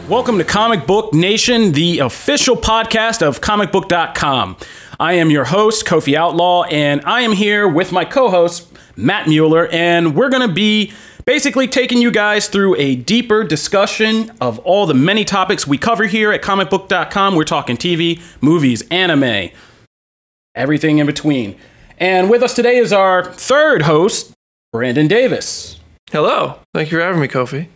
Welcome to Comic Book Nation, the official podcast of Comicbook.com. I am your host, Kofi Outlaw, and I am here with my co-host, Matt Mueller, and we're going to be basically taking you guys through a deeper discussion of all the many topics we cover here at Comicbook.com. We're talking TV, movies, anime, everything in between. And with us today is our third host, Brandon Davis. Hello. Thank you for having me, Kofi.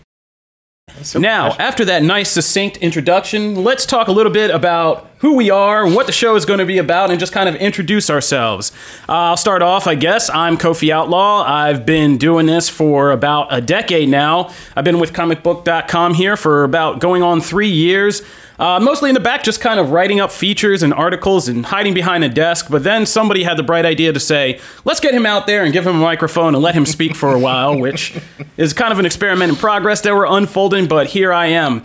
Now, after that nice, succinct introduction, let's talk a little bit about who we are, what the show is going to be about, and just kind of introduce ourselves. I'll start off, I guess. I'm Kofi Outlaw. I've been doing this for about a decade now. I've been with ComicBook.com here for about going on 3 years. Mostly in the back, just kind of writing up features and articles and hiding behind a desk. But then somebody had the bright idea to say, let's get him out there and give him a microphone and let him speak for a while, which is kind of an experiment in progress that we're unfolding. But here I am.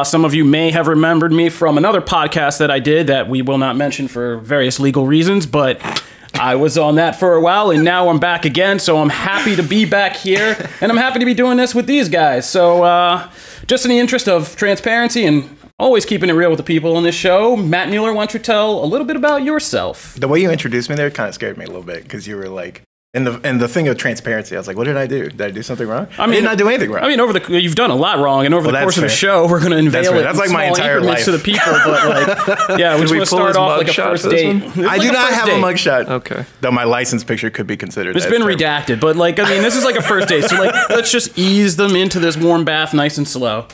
Some of you may have remembered me from another podcast that I did that we will not mention for various legal reasons, but I was on that for a while, and now I'm back again, so I'm happy to be back here, and I'm happy to be doing this with these guys. So just in the interest of transparency and always keeping it real with the people on this show, Matt Mueller, why don't you tell a little bit about yourself? The way you introduced me there kind of scared me a little bit, because you were like, and the thing of transparency, I was like, what did I do? Did I do something wrong? I did not do anything wrong. I mean, you've done a lot wrong, and over the course of the show, we're going to unveil it. That's like my entire life to the people. But like, yeah, we just want to start off like a first date. I do not have a mugshot. Okay. Though my license picture could be considered. It's been redacted, but like, I mean, this is like a first date. So like, let's just ease them into this warm bath, nice and slow.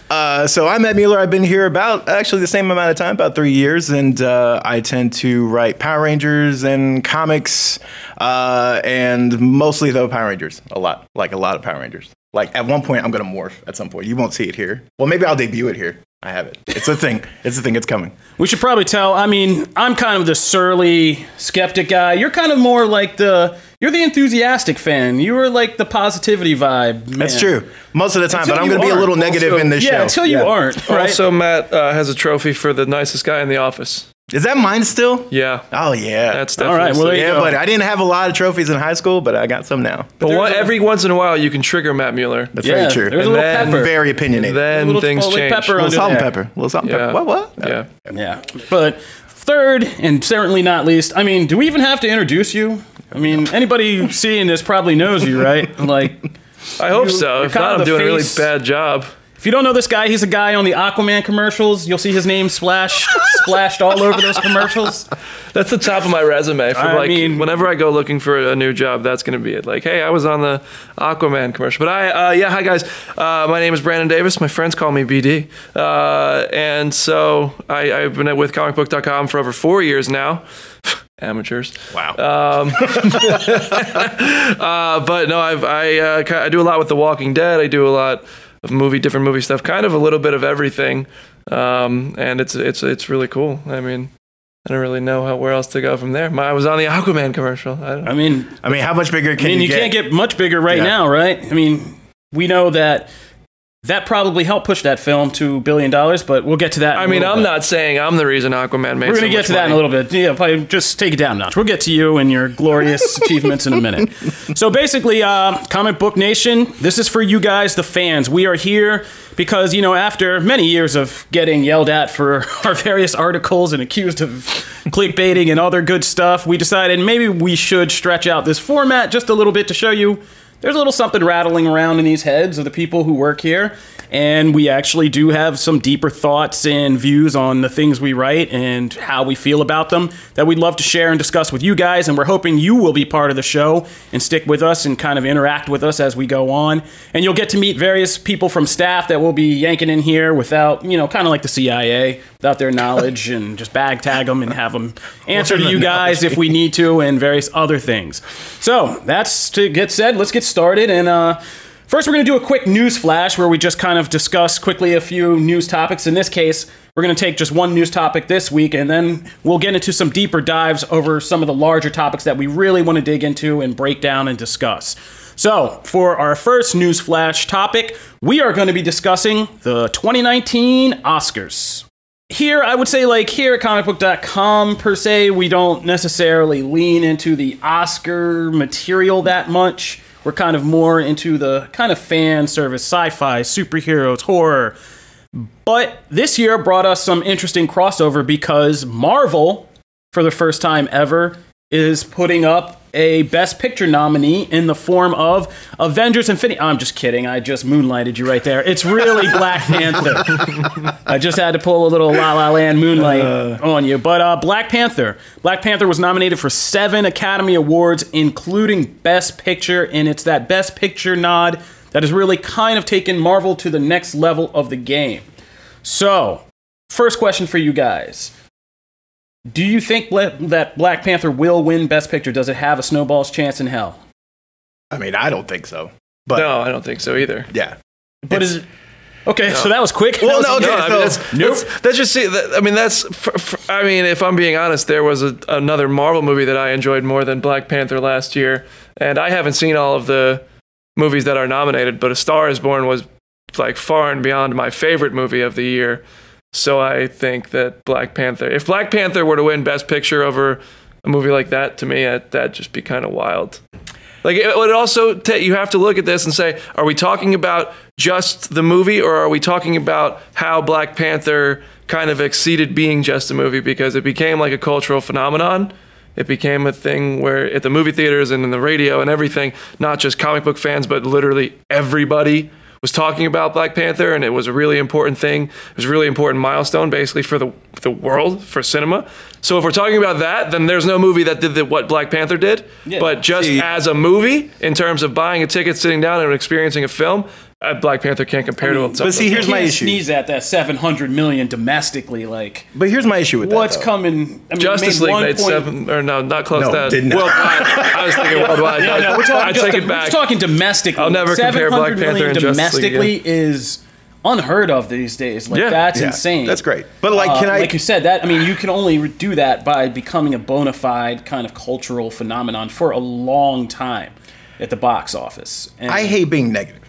So I'm Matt Mueller. I've been here about actually the same amount of time, about 3 years, and I tend to write Power Rangers and comics, and mostly though Power Rangers, a lot of Power Rangers. Like at one point, I'm gonna morph at some point. You won't see it here. Well, maybe I'll debut it here. I have it. It's a thing. It's coming. We should probably tell. I mean, I'm kind of the surly skeptic guy. You're kind of more like you're the enthusiastic fan. You were like the positivity vibe, man. That's true. Most of the time, but I'm going to be a little negative in this show. Yeah, until you aren't. Right? Also, Matt has a trophy for the nicest guy in the office. Is that mine still? Yeah. Oh, yeah. That's definitely. All right. Well, there you go. But I didn't have a lot of trophies in high school, but I got some now. But every once in a while, you can trigger Matt Mueller. That's very true. There's a little pepper. Very opinionated. Then things change. A little salt and pepper. A little salt and pepper. What? Yeah. Yeah. But third, and certainly not least, I mean, do we even have to introduce you? I mean, anybody seeing this probably knows you, right? Like, I hope so. If not, I'm doing a really bad job. If you don't know this guy, he's a guy on the Aquaman commercials. You'll see his name splashed all over those commercials. That's the top of my resume. For whenever I go looking for a new job, that's going to be it. Like, hey, I was on the Aquaman commercial. But hi guys. My name is Brandon Davis. My friends call me BD. And so I've been with ComicBook.com for over 4 years now. Amateurs. Wow. But no, I do a lot with The Walking Dead. I do a lot of different movie stuff, kind of a little bit of everything, and it's really cool. I mean, I don't really know where else to go from there. I was on the Aquaman commercial. I mean, how much bigger can you get? You can't get much bigger right now, right? I mean, we know that probably helped push that film to $1 billion, but we'll get to that. I'm not saying I'm the reason Aquaman made. We're going to get to that in a little bit. Yeah, probably just take it down a notch. We'll get to you and your glorious achievements in a minute. So basically, Comic Book Nation, this is for you guys, the fans. We are here because, after many years of getting yelled at for our various articles and accused of clickbaiting and other good stuff, we decided maybe we should stretch out this format just a little bit to show you there's a little something rattling around in these heads of the people who work here, and we actually do have some deeper thoughts and views on the things we write and how we feel about them that we'd love to share and discuss with you guys, and we're hoping you will be part of the show and stick with us and kind of interact with us as we go on. And you'll get to meet various people from staff that we'll be yanking in here without, kind of like the CIA, without their knowledge, and just bag tag them and have them answer to you guys if we need to, and various other things. So that's to get said. Let's get started. And first, we're going to do a quick news flash where we just kind of discuss quickly a few news topics. In this case, we're going to take just one news topic this week, and then we'll get into some deeper dives over some of the larger topics that we really want to dig into and break down and discuss. So, for our first news flash topic, we are going to be discussing the 2019 Oscars. Here, I would say, here at comicbook.com, per se, we don't necessarily lean into the Oscar material that much. We're kind of more into the kind of fan service, sci-fi, superheroes, horror, But this year brought us some interesting crossover because Marvel, for the first time ever, is putting up a Best Picture nominee in the form of Avengers Infinity. I'm just kidding. I just moonlighted you right there. It's really Black Panther. I just had to pull a little La La Land moonlight on you. But Black Panther. Black Panther was nominated for 7 Academy Awards, including Best Picture, and it's that Best Picture nod that has really kind of taken Marvel to the next level of the game. So, first question for you guys. Do you think that Black Panther will win Best Picture? Does it have a snowball's chance in hell? I mean, I don't think so. But no, I don't think so either. Yeah. But is it... Okay, no. So that was quick. Well, no, that's just see. I mean, I mean, if I'm being honest, there was another Marvel movie that I enjoyed more than Black Panther last year, and I haven't seen all of the movies that are nominated, but A Star Is Born was like far and beyond my favorite movie of the year. So I think that if Black Panther were to win Best Picture over a movie like that, to me, that'd just be kind of wild. Like, it would also, you have to look at this and say, are we talking about just the movie, or are we talking about how Black Panther kind of exceeded being just a movie because it became like a cultural phenomenon? It became a thing where at the movie theaters and in the radio and everything, not just comic book fans, but literally everybody was talking about Black Panther, and it was a really important thing. It was a really important milestone, basically, for the world, for cinema. So if we're talking about that, then there's no movie that did what Black Panther did. Yeah. But just as a movie, in terms of buying a ticket, sitting down, and experiencing a film, Black Panther can't compare to something. But see, here's my issue. Sneeze at that $700 million domestically, like. But here's my issue with what's that. What's coming? I mean, Justice League made 7, or no, not close to that. Did not. Worldwide. I was thinking worldwide. No, I take it back. We're talking domestically. I'll never compare Black Panther and Justice League domestically is unheard of these days. Like, that's insane. That's great. But like, like you said, that, I mean, you can only do that by becoming a bona fide kind of cultural phenomenon for a long time at the box office. And I hate being negative.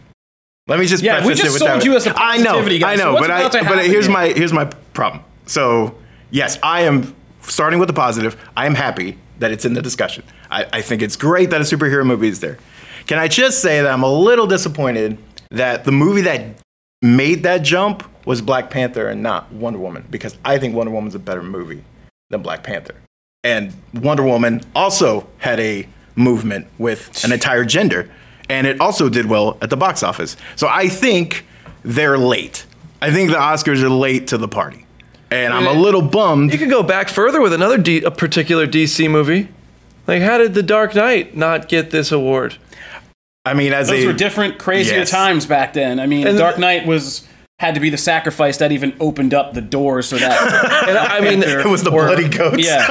Let me just preface we just it with sold that. you as a positivity guy. I know, so but here's my problem. So yes, I am starting with the positive. I am happy that it's in the discussion. I think it's great that a superhero movie is there. Can I just say that I'm a little disappointed that the movie that made that jump was Black Panther and not Wonder Woman, because I think Wonder Woman's a better movie than Black Panther. And Wonder Woman also had a movement with an entire gender. And it also did well at the box office. So I think they're late. I think the Oscars are late to the party. And I'm a little bummed. You could go back further with a particular DC movie. Like, how did The Dark Knight not get this award? I mean, those were different, crazier times back then. I mean, Dark Knight had to be the sacrifice that even opened up the door so that and I mean, it was the bloody goats. Yeah,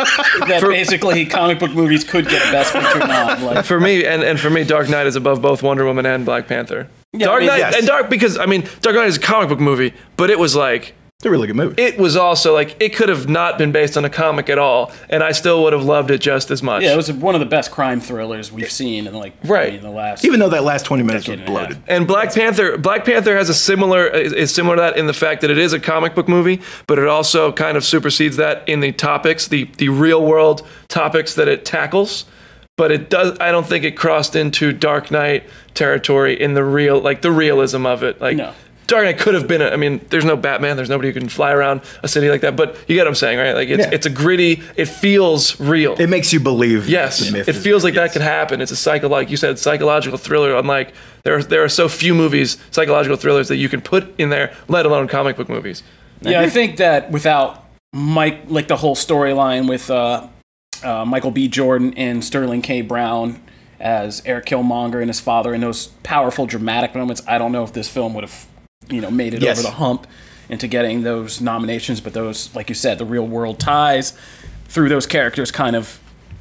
that basically comic book movies could get a Best Picture nod. Like. For me, and for me, Dark Knight is above both Wonder Woman and Black Panther. Yeah, Dark Knight because Dark Knight is a comic book movie, but it was like. It's a really good movie. It was also like, it could have not been based on a comic at all, and I still would have loved it just as much. Yeah, it was one of the best crime thrillers we've seen in in the last. Even though that last 20 minutes was bloated. And Black Panther has is similar to that in the fact that it is a comic book movie, but it also kind of supersedes that in the topics, the real world topics that it tackles. But it does. I don't think it crossed into Dark Knight territory in the realism of it. Like, no. Dark Knight could have been there's no Batman, there's nobody who can fly around a city like that, but you get what I'm saying, right? Like, it's a gritty, it feels real. It makes you believe. Yes, the myth it feels like that could happen. It's a like you said, psychological thriller. Unlike there are so few movies, psychological thrillers, that you can put in there, let alone comic book movies. Yeah, I think that without the whole storyline with Michael B. Jordan and Sterling K. Brown as Eric Killmonger and his father in those powerful, dramatic moments, I don't know if this film would have made it over the hump into getting those nominations, but those, like you said, the real world ties through those characters kind of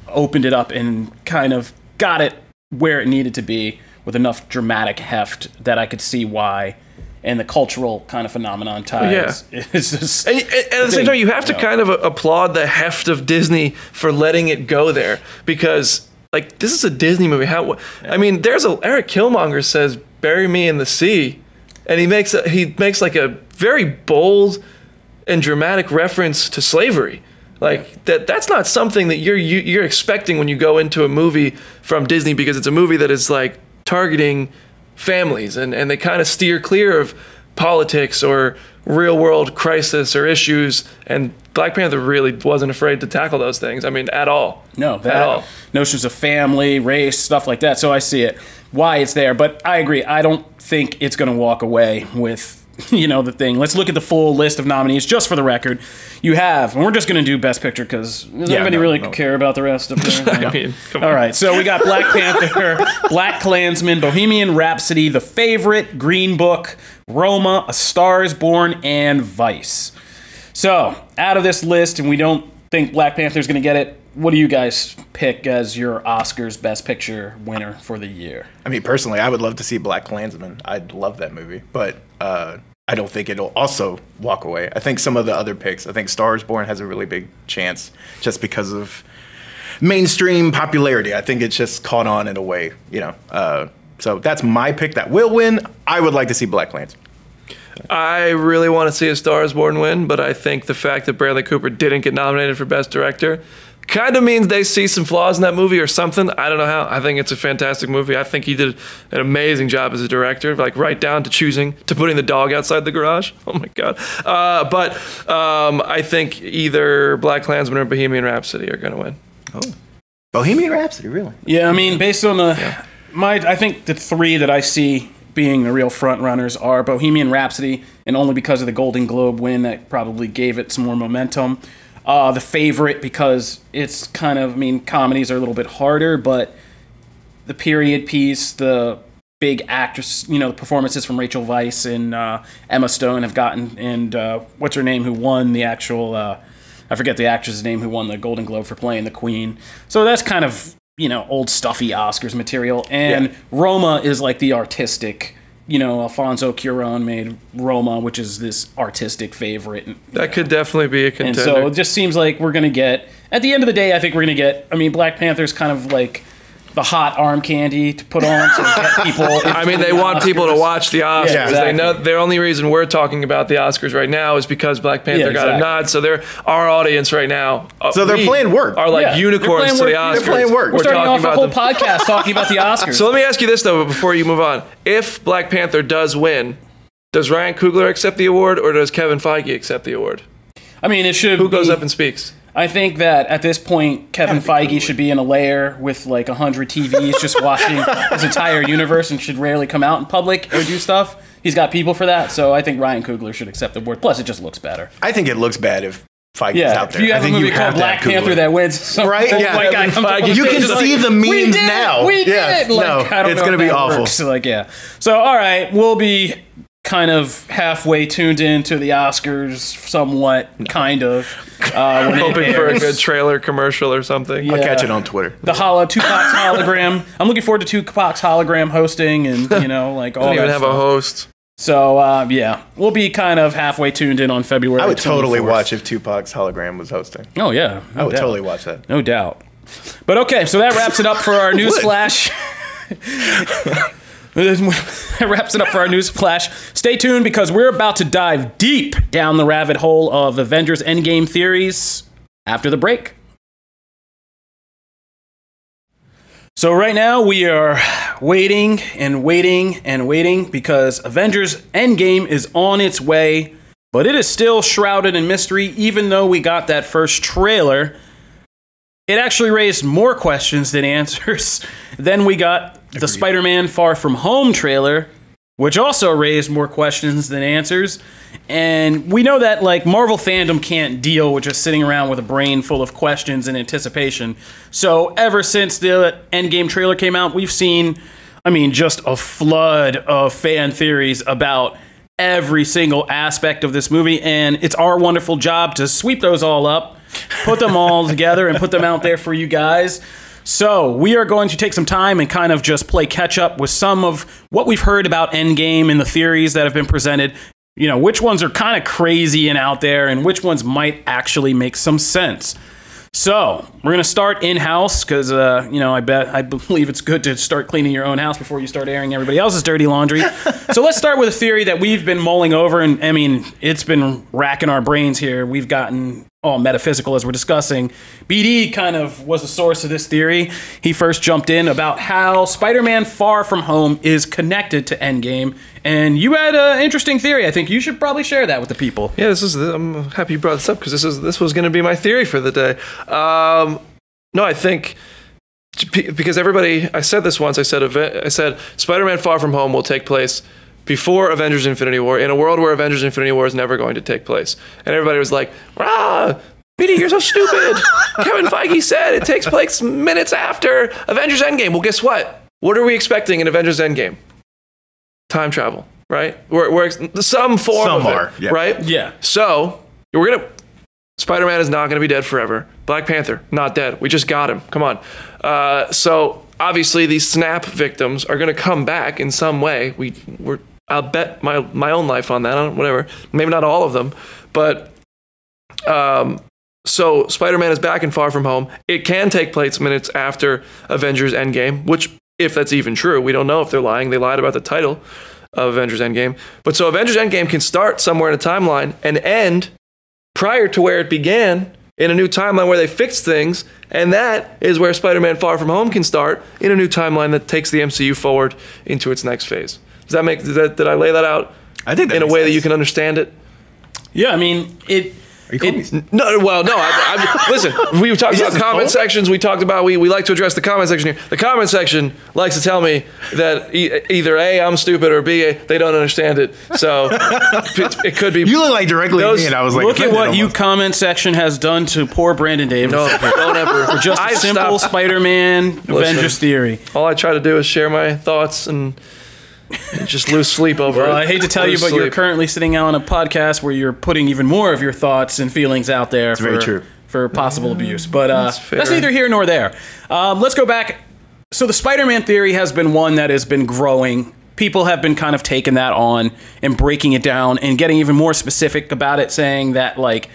opened it up and kind of got it where it needed to be with enough dramatic heft that I could see why, and the cultural kind of phenomenon ties. Yeah. It's just, and at the same time, you have to kind of applaud the heft of Disney for letting it go there, because like, this is a Disney movie. I mean, Eric Killmonger says, "Bury me in the sea." And he makes like a very bold and dramatic reference to slavery. Like, that's not something that you're expecting when you go into a movie from Disney, because it's a movie that is like targeting families, and they kind of steer clear of politics or real world crisis or issues, and Black Panther really wasn't afraid to tackle those things. I mean, at all. No, at all. Notions of family, race, stuff like that. So I see it, why it's there. But I agree. I don't think it's going to walk away with, the thing. Let's look at the full list of nominees just for the record. You have, and we're just going to do Best Picture because does anybody really care about the rest of it? I mean, come on. All right, so we got Black Panther, Black Klansman, Bohemian Rhapsody, The Favorite, Green Book, Roma, A Star is Born, and Vice. So, out of this list, and we don't think Black Panther's going to get it, what do you guys pick as your Oscars Best Picture winner for the year? I mean, personally, I would love to see Black Klansman. I'd love that movie, but I don't think it'll also walk away. I think some of the other picks, I think Star is Born has a really big chance just because of mainstream popularity. I think it's just caught on in a way, So that's my pick that will win. I would like to see Black Klansman. I really want to see A Star is Born win, but I think the fact that Bradley Cooper didn't get nominated for Best Director kind of means they see some flaws in that movie or something. I don't know how. I think it's a fantastic movie. I think he did an amazing job as a director, like right down to putting the dog outside the garage. Oh my God. But I think either Black Klansman or Bohemian Rhapsody are going to win. Oh, Bohemian Rhapsody, really? Yeah, I mean, based on I think the three that I see being the real front runners are Bohemian Rhapsody, and only because of the Golden Globe win that probably gave it some more momentum. The Favorite, because it's kind of, comedies are a little bit harder, but the period piece, the big actress, the performances from Rachel Weisz and Emma Stone have gotten, and what's her name who won the actual, I forget the actress's name who won the Golden Globe for playing the Queen. So that's kind of, old stuffy Oscars material. And Roma is like the artistic, Alfonso Cuarón made Roma, which is this artistic favorite. That could definitely be a contender. And so it just seems like we're going to get, at the end of the day, I think we're going to get, Black Panther's kind of like the hot arm candy to put on to get people. They want people to watch the Oscars. Yeah, exactly. They know the only reason we're talking about the Oscars right now is because Black Panther got a nod. So they're our audience right now. So they're playing work. Are like unicorns to the Oscars. They're playing work. We're starting off a whole podcast talking about the Oscars. So let me ask you this though, before you move on: if Black Panther does win, does Ryan Coogler accept the award, or does Kevin Feige accept the award? It should. Who goes up and speaks? I think that at this point, Kevin Feige should be in a lair with like 100 TVs just watching his entire universe and should rarely come out in public or do stuff. He's got people for that, so I think Ryan Coogler should accept the award. Plus, it just looks better. I think it looks bad if Feige's out there. If you have a movie called Black Panther that wins, right? You can see the memes now. We did. It's going to be awful. So, all right, we'll be kind of halfway tuned into the Oscars, somewhat, kind of. Hoping for a good trailer commercial or something. I'll catch it on Twitter. The Tupac's hologram. I'm looking forward to Tupac's hologram hosting and, all that Doesn't even have a host. So, we'll be kind of halfway tuned in on February. I would totally watch if Tupac's hologram was hosting. Oh, yeah. I would totally watch that. No doubt. But okay, so that wraps it up for our Newsflash. That wraps it up for our Newsflash. Stay tuned because we're about to dive deep down the rabbit hole of Avengers Endgame theories after the break. So right now we are waiting and waiting and waiting because Avengers Endgame is on its way, but it is still shrouded in mystery even though we got that first trailer. It actually raised more questions than answers. Then we got the Spider-Man Far From Home trailer, which also raised more questions than answers. And we know that like Marvel fandom can't deal with just sitting around with a brain full of questions and anticipation. So ever since the Endgame trailer came out, we've seen, just a flood of fan theories about every single aspect of this movie. And it's our wonderful job to sweep those all up, put them all together and put them out there for you guys. So we are going to take some time and kind of just play catch up with some of what we've heard about Endgame and the theories that have been presented. Which ones are kind of crazy and out there and which ones might actually make some sense. So we're going to start in-house because, I believe it's good to start cleaning your own house before you start airing everybody else's dirty laundry. So let's start with a theory that we've been mulling over. And it's been racking our brains here. We've gotten all metaphysical as we're discussing, BD kind of was the source of this theory. He first jumped in about how Spider-Man Far From Home is connected to Endgame, and you had an interesting theory. I think you should probably share that with the people. Yeah, I'm happy you brought this up because this was going to be my theory for the day. No, I think because everybody, I said this once. I said Spider-Man Far From Home will take place before Avengers Infinity War, in a world where Avengers Infinity War is never going to take place. And everybody was like, "Rah, BD, you're so stupid. Kevin Feige said it takes place minutes after Avengers Endgame." Well, guess what? What are we expecting in Avengers Endgame? Time travel, right? We're some form of it, right? Yeah. So, Spider-Man is not going to be dead forever. Black Panther, not dead. We just got him. Come on. So, obviously, these snap victims are going to come back in some way. I'll bet my own life on that. Whatever. Maybe not all of them, but so Spider-Man is back in Far From Home. It can take place minutes after Avengers Endgame, which, if that's even true, we don't know if they're lying. They lied about the title of Avengers Endgame. But so Avengers Endgame can start somewhere in a timeline and end prior to where it began in a new timeline where they fixed things, and that is where Spider-Man Far From Home can start in a new timeline that takes the MCU forward into its next phase. Did I lay that out? I think that in a way that you can understand it. Yeah, I mean it. No. Listen, we talked about comment sections. We talked about we like to address the comment section here. The comment section likes to tell me that either A, I'm stupid, or B, they don't understand it. So it could be. You look like directly at me, and I was like, look at what you comment section has done to poor Brandon Davis. No, don't ever. For just a simple Spider-Man Avengers theory. All I try to do is share my thoughts and just lose sleep over it. I hate to tell you, but you're currently sitting on a podcast where you're putting even more of your thoughts and feelings out there for possible abuse. But that's neither here nor there. Let's go back. So the Spider-Man theory has been one that has been growing. People have been kind of taking that on and breaking it down and getting even more specific about it, saying that like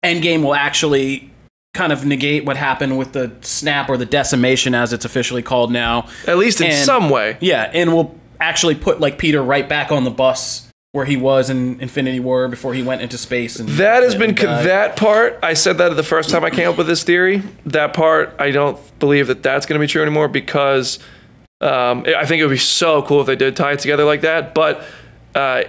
Endgame will actually kind of negate what happened with the snap or the decimation, as it's officially called now. At least in some way. Yeah, and we'll actually put like Peter right back on the bus where he was in Infinity War before he went into space. And that has been that part. I said that the first time I came up with this theory. That part, I don't believe that's going to be true anymore because I think it would be so cool if they did tie it together like that. But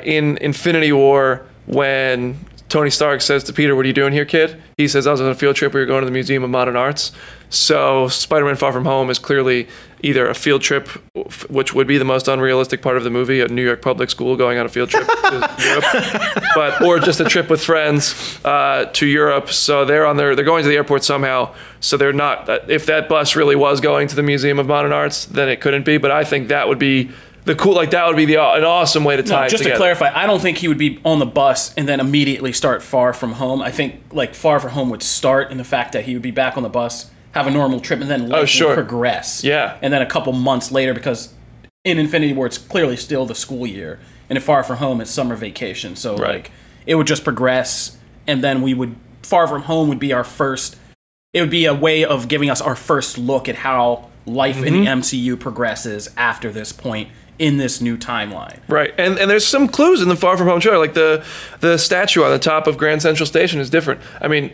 in Infinity War, when Tony Stark says to Peter, "What are you doing here, kid?" He says, "I was on a field trip. We were going to the Museum of Modern Arts." So Spider-Man Far From Home is clearly either a field trip, which would be the most unrealistic part of the movie, a New York public school going on a field trip to Europe, or just a trip with friends to Europe. So they're going to the airport somehow. So they're not. If that bus really was going to the Museum of Modern Arts, then it couldn't be. But I think that would be that would be an awesome way to tie it just together. To clarify, I don't think he would be on the bus and then immediately start Far From Home. I think like Far From Home would start in the fact that he would be back on the bus, have a normal trip, and then life would progress. Yeah. And then a couple months later, because in Infinity War it's clearly still the school year, and in Far From Home it's summer vacation. So like it would just progress, and then Far From Home would be our first. It would be a way of giving us our first look at how life in the MCU progresses after this point in this new timeline. Right. And there's some clues in the Far From Home trailer, like the statue on the top of Grand Central Station is different. I mean,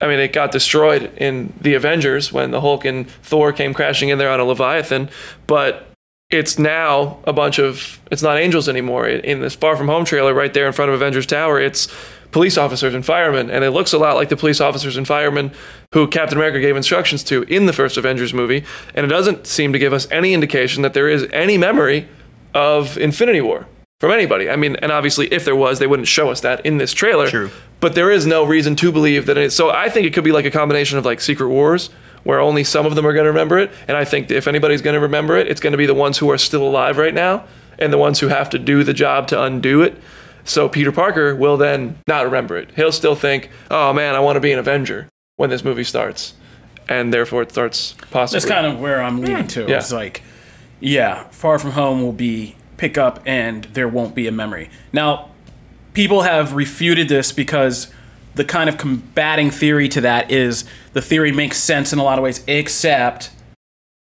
it got destroyed in the Avengers when the Hulk and Thor came crashing in there on a Leviathan, but it's now it's not angels anymore. In this Far From Home trailer right there in front of Avengers Tower, it's police officers and firemen, and it looks a lot like the police officers and firemen who Captain America gave instructions to in the first Avengers movie, and it doesn't seem to give us any indication that there is any memory of Infinity War from anybody. I mean, and obviously if there was, they wouldn't show us that in this trailer. True. But there is no reason to believe that so I think it could be like a combination of like Secret Wars, where only some of them are going to remember it, and I think if anybody's going to remember it, it's going to be the ones who are still alive right now, and the ones who have to do the job to undo it. So Peter Parker will then not remember it. He'll still think, "Oh man, I want to be an Avenger," when this movie starts. And therefore it starts possibly. That's kind of where I'm leading to. Yeah. It's like, Far From Home will be pick up and there won't be a memory. Now, people have refuted this because the kind of combating theory to that is the theory makes sense in a lot of ways, except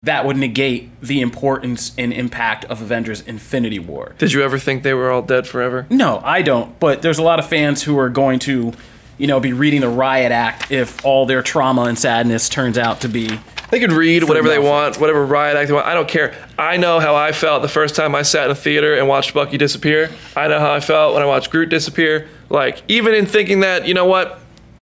that would negate the importance and impact of Avengers Infinity War. Did you ever think they were all dead forever? No, I don't. But there's a lot of fans who are going to, be reading the Riot Act if all their trauma and sadness turns out to be... They could read whatever they want, whatever Riot Act they want. I don't care. I know how I felt the first time I sat in a theater and watched Bucky disappear. I know how I felt when I watched Groot disappear. Like, even in thinking that, you know what,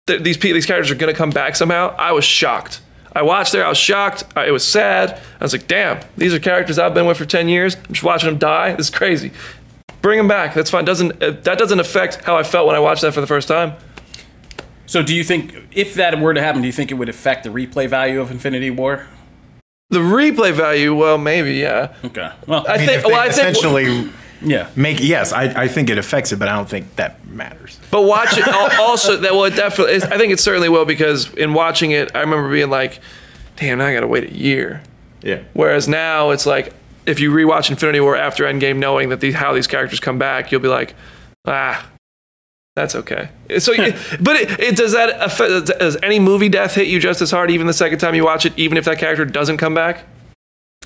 these characters are going to come back somehow, I was shocked. I watched there, I was shocked. It was sad. I was like, damn, these are characters I've been with for 10 years. I'm just watching them die. This is crazy. Bring them back. That's fine. That doesn't affect how I felt when I watched that for the first time. So do you think, if that were to happen, do you think it would affect the replay value of Infinity War? The replay value, well, maybe, yeah. Okay. Well, I think essentially... Yeah. I think it affects it, but I don't think that matters. But watch it also. It definitely. I think it certainly will, because in watching it, I remember being like, "Damn, now I gotta wait a year." Yeah. Whereas now it's like, if you rewatch Infinity War after Endgame, knowing that how these characters come back, you'll be like, that's okay. So, but does any movie death hit you just as hard, even the second time you watch it, even if that character doesn't come back?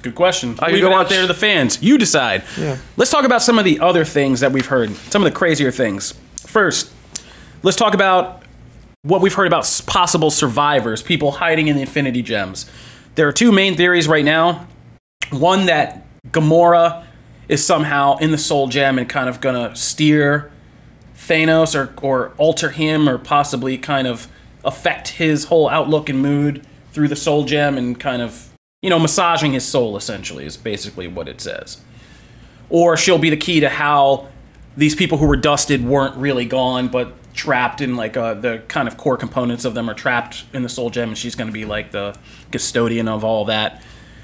Good question. Leave it out there to the fans. You decide. Yeah. Let's talk about some of the other things that we've heard. Some of the crazier things. First, let's talk about what we've heard about possible survivors, people hiding in the Infinity Gems. There are two main theories right now. One, that Gamora is somehow in the Soul Gem and kind of gonna steer Thanos or alter him, or possibly kind of affect his whole outlook and mood through the Soul Gem, and kind of, massaging his soul, essentially, is basically what it says. Or she'll be the key to how these people who were dusted weren't really gone, but trapped in, like, the kind of core components of them are trapped in the Soul Gem, and she's going to be, like, the custodian of all that.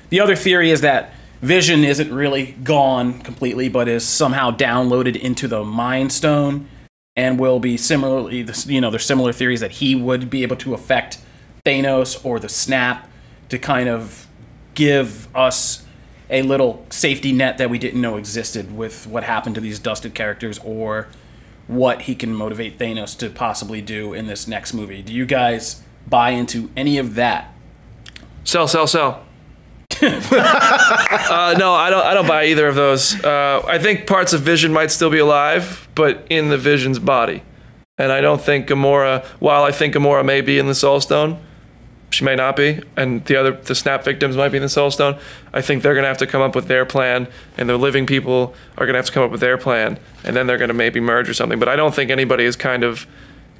The other theory is that Vision isn't really gone completely, but is somehow downloaded into the Mind Stone, and will be similarly, there's similar theories that he would be able to affect Thanos or the Snap to kind of give us a little safety net that we didn't know existed with what happened to these dusted characters, or what he can motivate Thanos to possibly do in this next movie. Do you guys buy into any of that? Sell. No, I don't buy either of those. I think parts of Vision might still be alive, but in the Vision's body. And I don't think Gamora, while I think Gamora may be in the Soul Stone, she may not be, and the Snap victims might be in the Soul Stone. I think they're going to have to come up with their plan, and the living people are going to have to come up with their plan, and then they're going to maybe merge or something. But I don't think anybody is kind of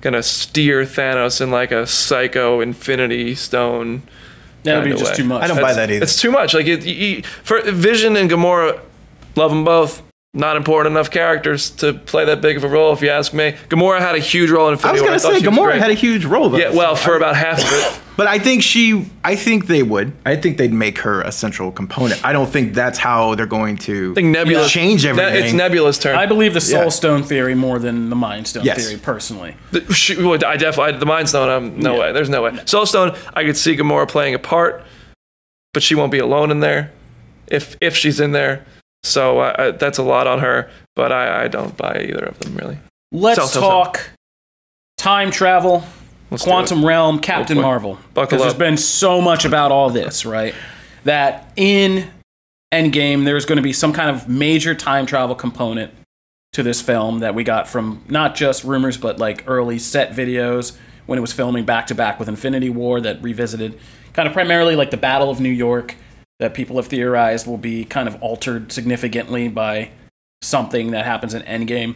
going to steer Thanos in like a psycho Infinity Stone. That would be just too much. I don't buy that either. It's too much. Like for Vision and Gamora, love them both. Not important enough characters to play that big of a role, if you ask me. Gamora had a huge role in Infinity War. I was going to say, Gamora had a huge role, though. Yeah, well, for about half of it. But I think they would. I think they'd make her a central component. I don't think that's how they're going to change everything. It's Nebula's turn. I believe the Soul Stone theory more than the Mind Stone theory, personally. The Mind Stone, no way. There's no way. Soul Stone, I could see Gamora playing a part, but she won't be alone in there if she's in there. So that's a lot on her, but I don't buy either of them, really. Let's talk time travel, quantum realm, Captain Marvel. Because there's been so much about all this, right? That in Endgame, there's going to be some kind of major time travel component to this film that we got from not just rumors, but like early set videos when it was filming back-to-back with Infinity War that revisited kind of primarily like the Battle of New York, that people have theorized will be kind of altered significantly by something that happens in Endgame.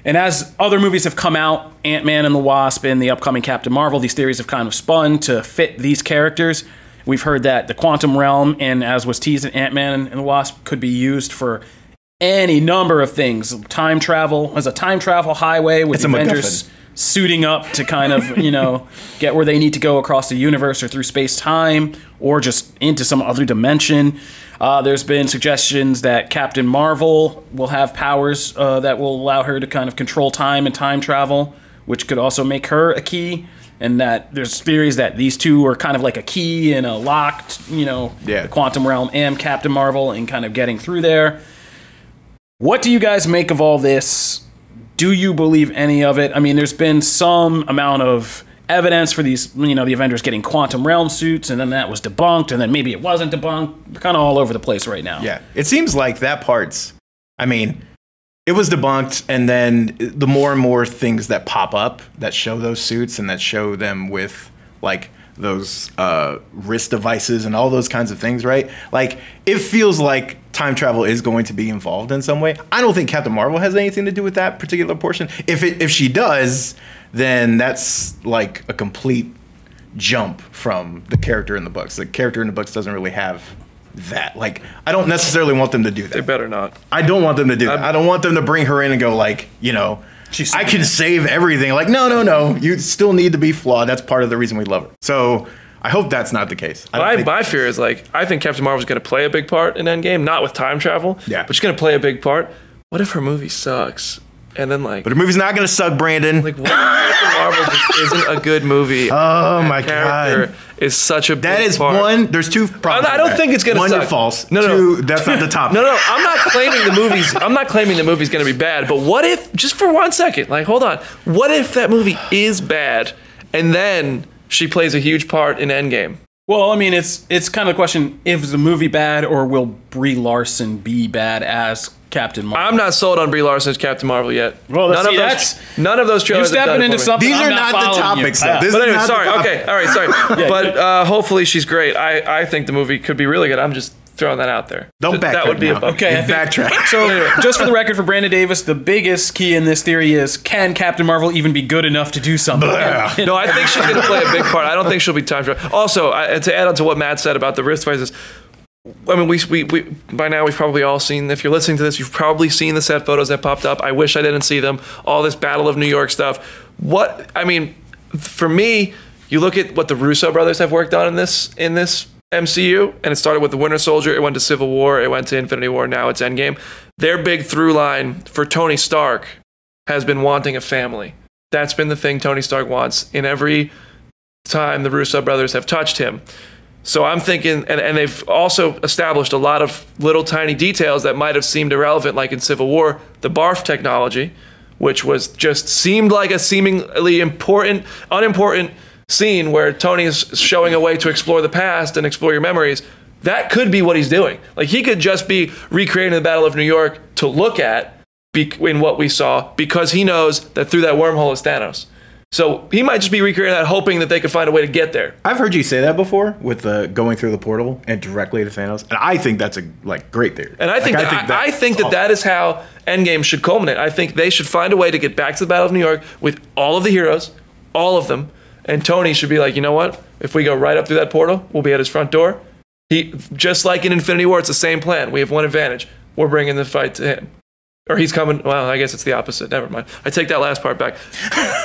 And as other movies have come out, Ant-Man and the Wasp and the upcoming Captain Marvel, these theories have kind of spun to fit these characters. We've heard that the quantum realm, and as was teased in Ant-Man and the Wasp, could be used for any number of things. Time travel, as a time travel highway with the Avengers suiting up to kind of, get where they need to go across the universe or through space-time or just into some other dimension. There's been suggestions that Captain Marvel will have powers that will allow her to kind of control time and time travel, which could also make her a key. And that there's theories that these two are kind of like a key in a locked, the quantum realm and Captain Marvel, and kind of getting through there. What do you guys make of all this? Do you believe any of it? I mean, there's been some amount of evidence for these, the Avengers getting quantum realm suits, and then that was debunked, and then maybe it wasn't debunked. We're kind of all over the place right now. Yeah, it seems like that part's, it was debunked, and then the more and more things that pop up that show those suits and that show them with, like, those wrist devices and all those kinds of things, right? Like, it feels like time travel is going to be involved in some way. I don't think Captain Marvel has anything to do with that particular portion. If she does, then that's like a complete jump from the character in the books. The character in the books doesn't really have that. Like, I don't necessarily want them to do that. They better not. I don't want them to do that. I don't want them to bring her in and go like, I can save everything. Like, no. You still need to be flawed. That's part of the reason we love her. So I hope that's not the case. My fear is, like, I think Captain Marvel's going to play a big part in Endgame, not with time travel, but she's going to play a big part. What if her movie sucks? And then, like... But her movie's not going to suck, Brandon. Like, what if Captain Marvel just isn't a good movie? Oh, my God. Is such a big That is part. one... There's two problems. I don't think it's going to suck. One, you're false. No. Two, that's not the topic. No. I'm not claiming the movie's going to be bad. But what if, just for 1 second, like, hold on. What if that movie is bad and then she plays a huge part in Endgame? Well, it's kind of the question, is the movie bad, or will Brie Larson be bad as Captain Marvel? I'm not sold on Brie Larson as Captain Marvel yet. Well, none of those trailers. You're stepping into something. These are not the topics, though. But anyway, sorry. Okay, all right, sorry. But hopefully she's great. I think the movie could be really good. I'm just throwing that out there. Don't backtrack. That would be okay. Backtrack. So, anyway, just for the record, for Brandon Davis, the biggest key in this theory is: can Captain Marvel even be good enough to do something? No, I think she's going to play a big part. I don't think she'll be time travel. Also, to add on to what Matt said about the wrist devices. We by now we've probably all seen, if you're listening to this, you've probably seen the set photos that popped up. I wish I didn't see them. All this Battle of New York stuff. For me, you look at what the Russo brothers have worked on in this MCU, and it started with the Winter Soldier, it went to Civil War, it went to Infinity War, now it's Endgame. Their big through line for Tony Stark has been wanting a family. That's been the thing Tony Stark wants in every time the Russo brothers have touched him. So I'm thinking, and they've also established a lot of little tiny details that might have seemed irrelevant, like in Civil War, the barf technology, which was just seemed like a seemingly unimportant scene where Tony is showing a way to explore the past and explore your memories. That could be what he's doing. Like, he could just be recreating the Battle of New York to look at in what we saw, because he knows that through that wormhole is Thanos. So he might just be recreating that, hoping that they could find a way to get there. I've heard you say that before, with going through the portal and directly to Thanos, and I think that's a great theory. And I think that is how Endgame should culminate. I think they should find a way to get back to the Battle of New York with all of the heroes, all of them, and Tony should be like, you know what? If we go right up through that portal, we'll be at his front door. Just like in Infinity War, it's the same plan. We have one advantage. We're bringing the fight to him. Or he's coming. Well, I guess it's the opposite. Never mind. I take that last part back.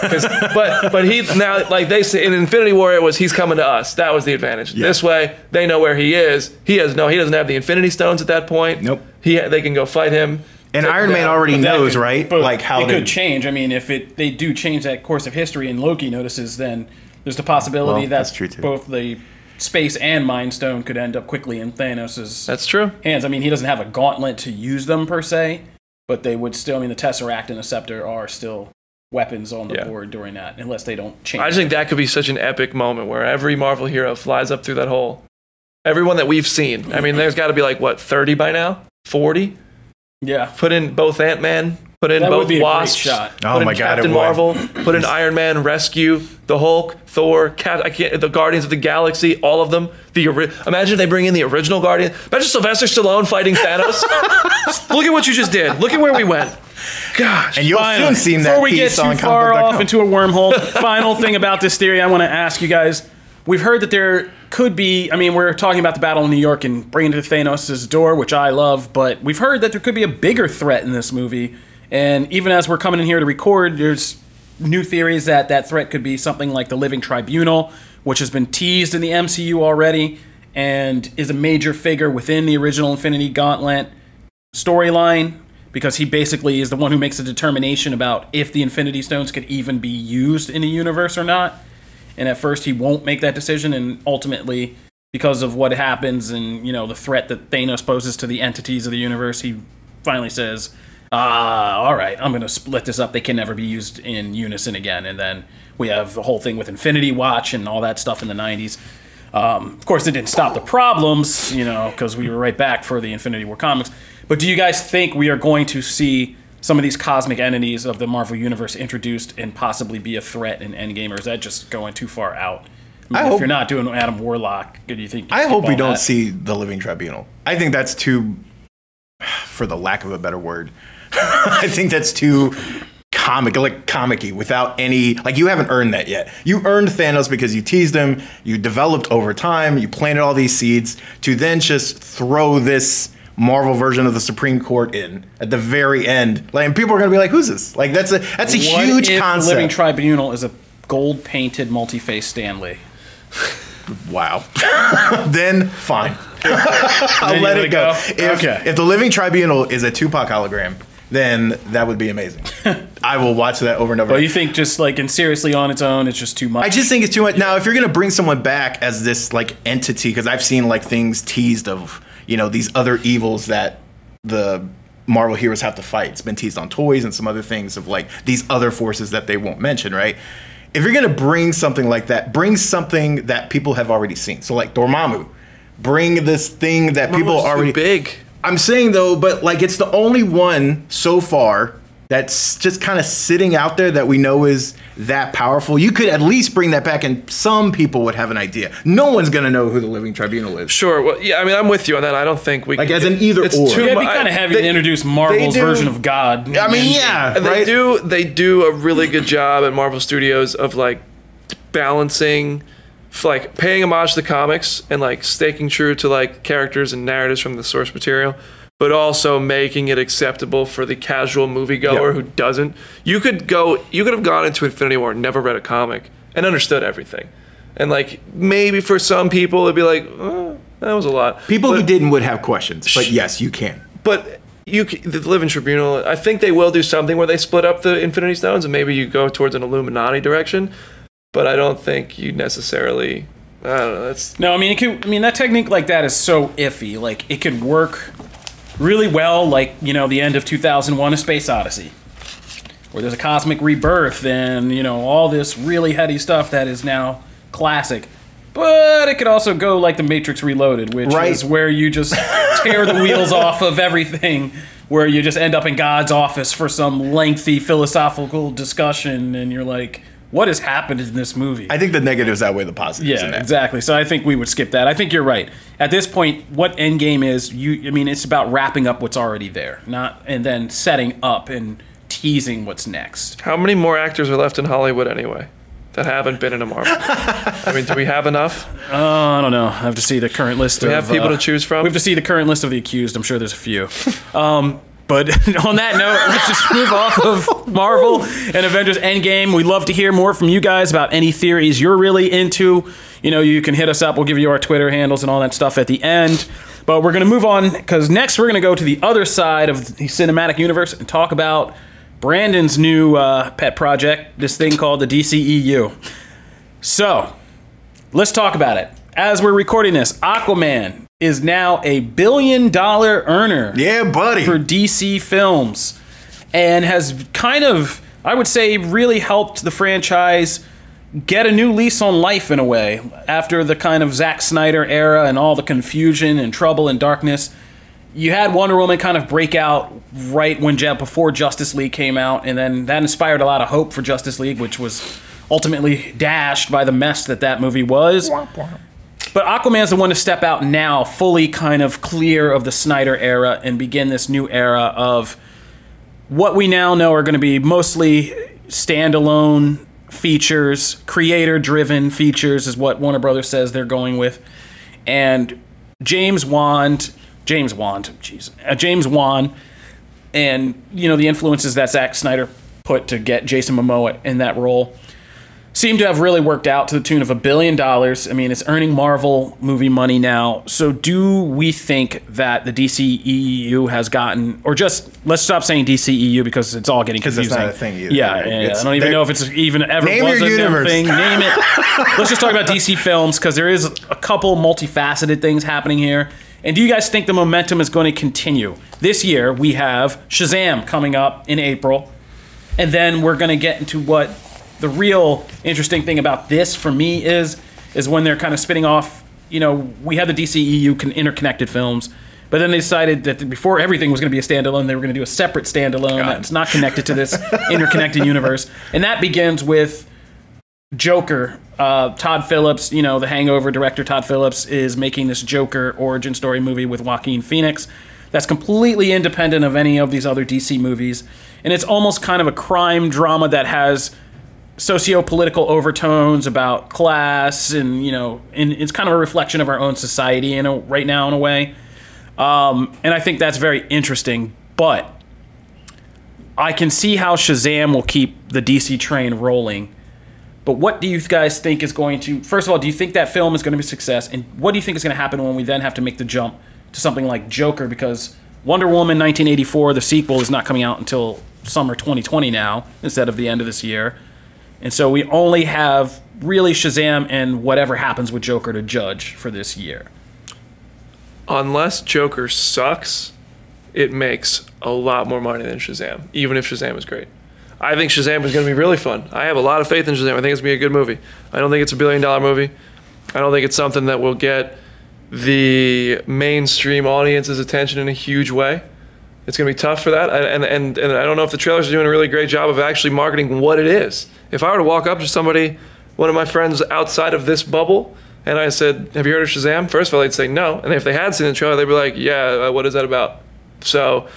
But he now, like they say in Infinity War, it was he's coming to us. That was the advantage. Yeah. This way, they know where he is. He doesn't have the Infinity Stones at that point. Nope. They can go fight him. And Iron Man already knows, right? Like how it could change. If they do change that course of history and Loki notices, then there's the possibility that both the Space and Mind Stone could end up quickly in Thanos' That's true. hands. He doesn't have a gauntlet to use them per se. But they would still, the Tesseract and the Scepter are still weapons on the board during that, unless they don't change. I just think that could be such an epic moment where every Marvel hero flies up through that hole. Everyone that we've seen. There's got to be 30 by now? 40? Yeah. Put in both Ant-Man, put in both Wasps, oh my God, Captain Marvel, put in Iron Man, Rescue, the Hulk, Thor, the Guardians of the Galaxy, all of them. Imagine if they bring in the original Guardian. Imagine Sylvester Stallone fighting Thanos. Look at what you just did. Look at where we went. Gosh. And you'll soon see that. Before we get too far off into a wormhole, final thing about this theory I want to ask you guys. We've heard that there could be, we're talking about the Battle of New York and bringing it to Thanos' door, which I love, but we've heard that there could be a bigger threat in this movie. And even as we're coming in here to record, there's new theories that threat could be something like the Living Tribunal, which has been teased in the MCU already and is a major figure within the original Infinity Gauntlet storyline, because he basically is the one who makes a determination about if the Infinity Stones could even be used in the universe or not. And at first he won't make that decision, and ultimately, because of what happens and, the threat that Thanos poses to the entities of the universe, he finally says, all right, I'm going to split this up. They can never be used in unison again. And then We have the whole thing with Infinity Watch and all that stuff in the 90s. Of course, it didn't stop the problems, you know, because we were right back for the Infinity War comics. But do you guys think we are going to see some of these cosmic entities of the Marvel Universe introduced and possibly be a threat in Endgame, or is that just going too far out? I mean, if you're not doing Adam Warlock, do you think? I hope we don't see the Living Tribunal. I think that's too, for the lack of a better word, I think that's too comic-y without any, like, you haven't earned that yet. You earned Thanos because you teased him, you developed over time, you planted all these seeds to then just throw this Marvel version of the Supreme Court in at the very end. Like, and people are going to be like, who's this? Like, that's a huge concept. The Living Tribunal is a gold-painted multi-face Stan Lee. Wow. Then fine. I'll let it go. If the Living Tribunal is a Tupac hologram, then that would be amazing. I will watch that over and over. But you think just like, and seriously on its own, it's just too much? I just think it's too much. Now, if you're going to bring someone back as this like entity, because I've seen like things teased of, you know, these other evils that the Marvel heroes have to fight. It's been teased on toys and some other things of like these other forces that they won't mention, right? If you're going to bring something like that, bring something that people have already seen. So like Dormammu, bring this thing that people already... big. I'm saying though, but like it's the only one so far that's just kind of sitting out there that we know is that powerful. You could at least bring that back and some people would have an idea. No one's going to know who the Living Tribunal is. Sure. Well, yeah, I mean, I'm with you on that. I don't think we like can... Like as an either or. It'd be kind of heavy to introduce Marvel's version of God. I mean, yeah. They do a really good job at Marvel Studios of like balancing, like paying homage to the comics and like staking true to like characters and narratives from the source material, but also making it acceptable for the casual moviegoer who doesn't. You could have gone into Infinity War and never read a comic and understood everything. And like maybe for some people it'd be like, oh, that was a lot. People who didn't would have questions, but yes, you can. But the Living Tribunal, I think they will do something where they split up the Infinity Stones and maybe you go towards an Illuminati direction. But I don't think you necessarily. I don't know. No, I mean, that technique like that is so iffy. Like, it could work really well, like, you know, the end of 2001: A Space Odyssey, where there's a cosmic rebirth and, you know, all this really heady stuff that is now classic. But it could also go like The Matrix Reloaded, which is where you just tear the wheels off of everything, where you just end up in God's office for some lengthy philosophical discussion, and you're like, what has happened in this movie? I think the negatives outweigh the positives. Yeah, exactly. So I think we would skip that. I think you're right. At this point, what Endgame is, I mean, it's about wrapping up what's already there, and then setting up and teasing what's next. How many more actors are left in Hollywood anyway that haven't been in a Marvel? I mean, do we have enough? I don't know. I have to see the current list. Do we have people to choose from? We have to see the current list of the accused. I'm sure there's a few. But on that note, let's just move off of Marvel and Avengers Endgame. We'd love to hear more from you guys about any theories you're really into. You know, you can hit us up. We'll give you our Twitter handles and all that stuff at the end. But we're going to move on, because next we're going to go to the other side of the cinematic universe and talk about Brandon's new pet project, this thing called the DCEU. So, let's talk about it. As we're recording this, Aquaman is now a $1 billion earner. Yeah, buddy. For DC Films, and has kind of, I would say, really helped the franchise get a new lease on life in a way after the kind of Zack Snyder era and all the confusion and trouble and darkness. You had Wonder Woman kind of break out right before Justice League came out, and then that inspired a lot of hope for Justice League, which was ultimately dashed by the mess that movie was. But Aquaman's the one to step out now, fully kind of clear of the Snyder era, and begin this new era of what we now know are going to be mostly standalone features, creator-driven features is what Warner Brothers says they're going with. And James Wan, and, you know, the influences that Zack Snyder put to get Jason Momoa in that role seem to have really worked out to the tune of $1 billion. I mean, it's earning Marvel movie money now. So do we think that the DCEU has gotten, or just, let's stop saying DCEU because it's all getting confusing. Because it's not a thing either. Yeah, I don't even know if it's even ever was a damn thing. Name it. Let's just talk about DC Films, because there is a couple multifaceted things happening here. And do you guys think the momentum is going to continue? This year, we have Shazam coming up in April. And then we're going to get into what the real interesting thing about this for me is when they're kind of spinning off. You know, we had the DCEU interconnected films, but then they decided that before everything was going to be a standalone, they were going to do a separate standalone that's not connected to this interconnected universe. And that begins with Joker. Todd Phillips, you know, the Hangover director Todd Phillips, is making this Joker origin story movie with Joaquin Phoenix that's completely independent of any of these other DC movies. And it's almost kind of a crime drama that has socio-political overtones about class, and, you know, and it's kind of a reflection of our own society right now in a way. And I think that's very interesting. But I can see how Shazam will keep the DC train rolling. But what do you guys think is going to... First of all, do you think that film is going to be a success? And what do you think is going to happen when we then have to make the jump to something like Joker? Because Wonder Woman 1984, the sequel, is not coming out until summer 2020 now, instead of the end of this year. And so we only have really Shazam and whatever happens with Joker to judge for this year. Unless Joker sucks, it makes a lot more money than Shazam, even if Shazam is great. I think Shazam is going to be really fun. I have a lot of faith in Shazam. I think it's going to be a good movie. I don't think it's $1 billion movie. I don't think it's something that will get the mainstream audience's attention in a huge way. It's going to be tough for that. And I don't know if the trailers are doing a really great job of actually marketing what it is. If I were to walk up to somebody, one of my friends outside of this bubble, and I said, have you heard of Shazam? First of all, they'd say no. And if they had seen the trailer, they'd be like, yeah, what is that about? So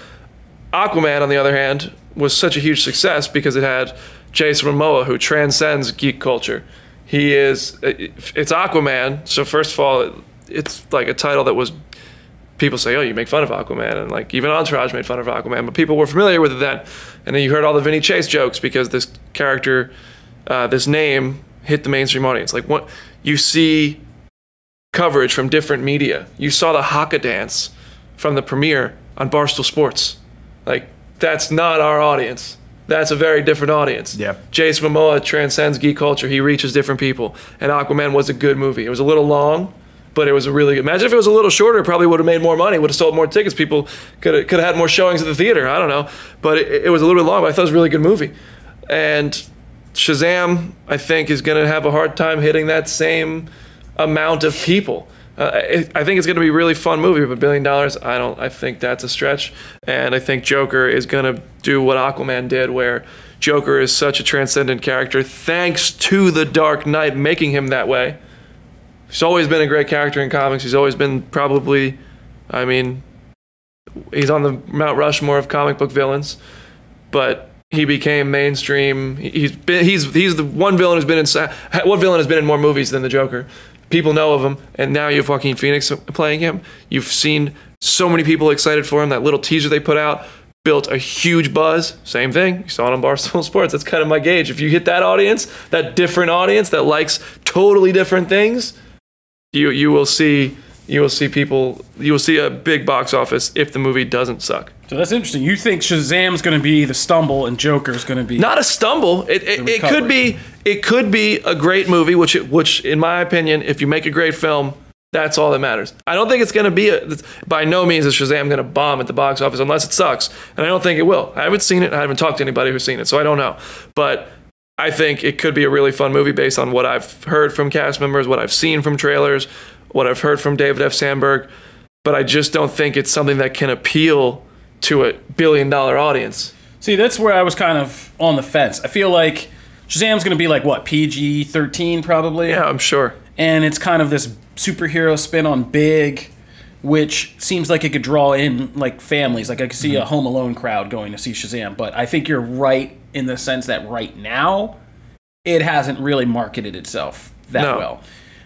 Aquaman, on the other hand, was such a huge success because it had Jason Momoa, who transcends geek culture. It's Aquaman. So first of all, it's like a title that was... People say, oh, you make fun of Aquaman, and like even Entourage made fun of Aquaman, but people were familiar with it then. And then you heard all the Vinny Chase jokes because this character, this name hit the mainstream audience. Like, what you see coverage from different media. You saw the Haka dance from the premiere on Barstool Sports. Like, that's not our audience. That's a very different audience. Yeah. Jason Momoa transcends geek culture. He reaches different people. And Aquaman was a good movie. It was a little long, but it was a really good... Imagine if it was a little shorter, it probably would have made more money, would have sold more tickets. People could have had more showings at the theater. I don't know. But it was a little bit long, but I thought it was a really good movie. And Shazam, I think, is going to have a hard time hitting that same amount of people. I think it's going to be a really fun movie, but $1 billion, I think that's a stretch. And I think Joker is going to do what Aquaman did, where Joker is such a transcendent character, thanks to The Dark Knight making him that way. He's always been a great character in comics. He's always been probably, I mean, he's on the Mount Rushmore of comic book villains, but he became mainstream. He's the one villain has been in more movies than the Joker. People know of him, and now you have Joaquin Phoenix playing him. You've seen so many people excited for him. That little teaser they put out built a huge buzz. Same thing. You saw it on Barstool Sports. That's kind of my gauge. If you hit that audience, that different audience that likes totally different things, you will see a big box office if the movie doesn't suck. So that's interesting. You think Shazam's going to be the stumble and Joker's going to be not a stumble. It could be a great movie, which in my opinion, if you make a great film, that's all that matters. I don't think it's going to be by no means is Shazam going to bomb at the box office unless it sucks, and I don't think it will. I haven't seen it. I haven't talked to anybody who's seen it, so I don't know. But I think it could be a really fun movie based on what I've heard from cast members, what I've seen from trailers, what I've heard from David F. Sandberg. But I just don't think it's something that can appeal to a $1 billion audience. See, that's where I was kind of on the fence. I feel like Shazam's going to be like, what, PG-13 probably? Yeah, I'm sure. And it's kind of this superhero spin on big, which seems like it could draw in like families. Like I could see a Home Alone crowd going to see Shazam. But I think you're right in the sense that right now, it hasn't really marketed itself that well.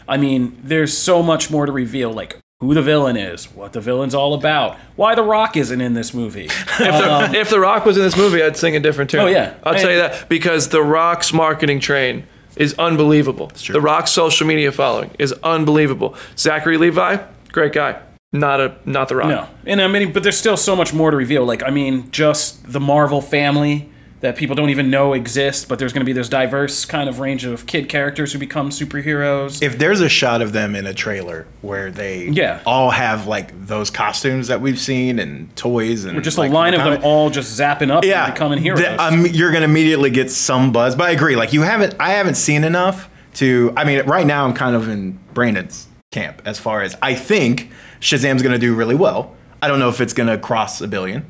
I mean, there's so much more to reveal, like who the villain is, what the villain's all about, why The Rock isn't in this movie. If The Rock was in this movie, I'd sing a different tune. Oh, yeah. I'll tell you that, because The Rock's marketing train is unbelievable. The Rock's social media following is unbelievable. Zachary Levi, great guy. Not The Rock. No. And I mean, but there's still so much more to reveal. Like, I mean, just the Marvel family that people don't even know exist, but there's going to be this diverse kind of range of kid characters who become superheroes. If there's a shot of them in a trailer where they all have like those costumes that we've seen and toys and or just like, a line of them all just zapping up and becoming heroes, you're going to immediately get some buzz. But I agree, like I haven't seen enough to. I mean, right now I'm kind of in Brandon's camp as far as I think Shazam's going to do really well. I don't know if it's going to cross 1 billion.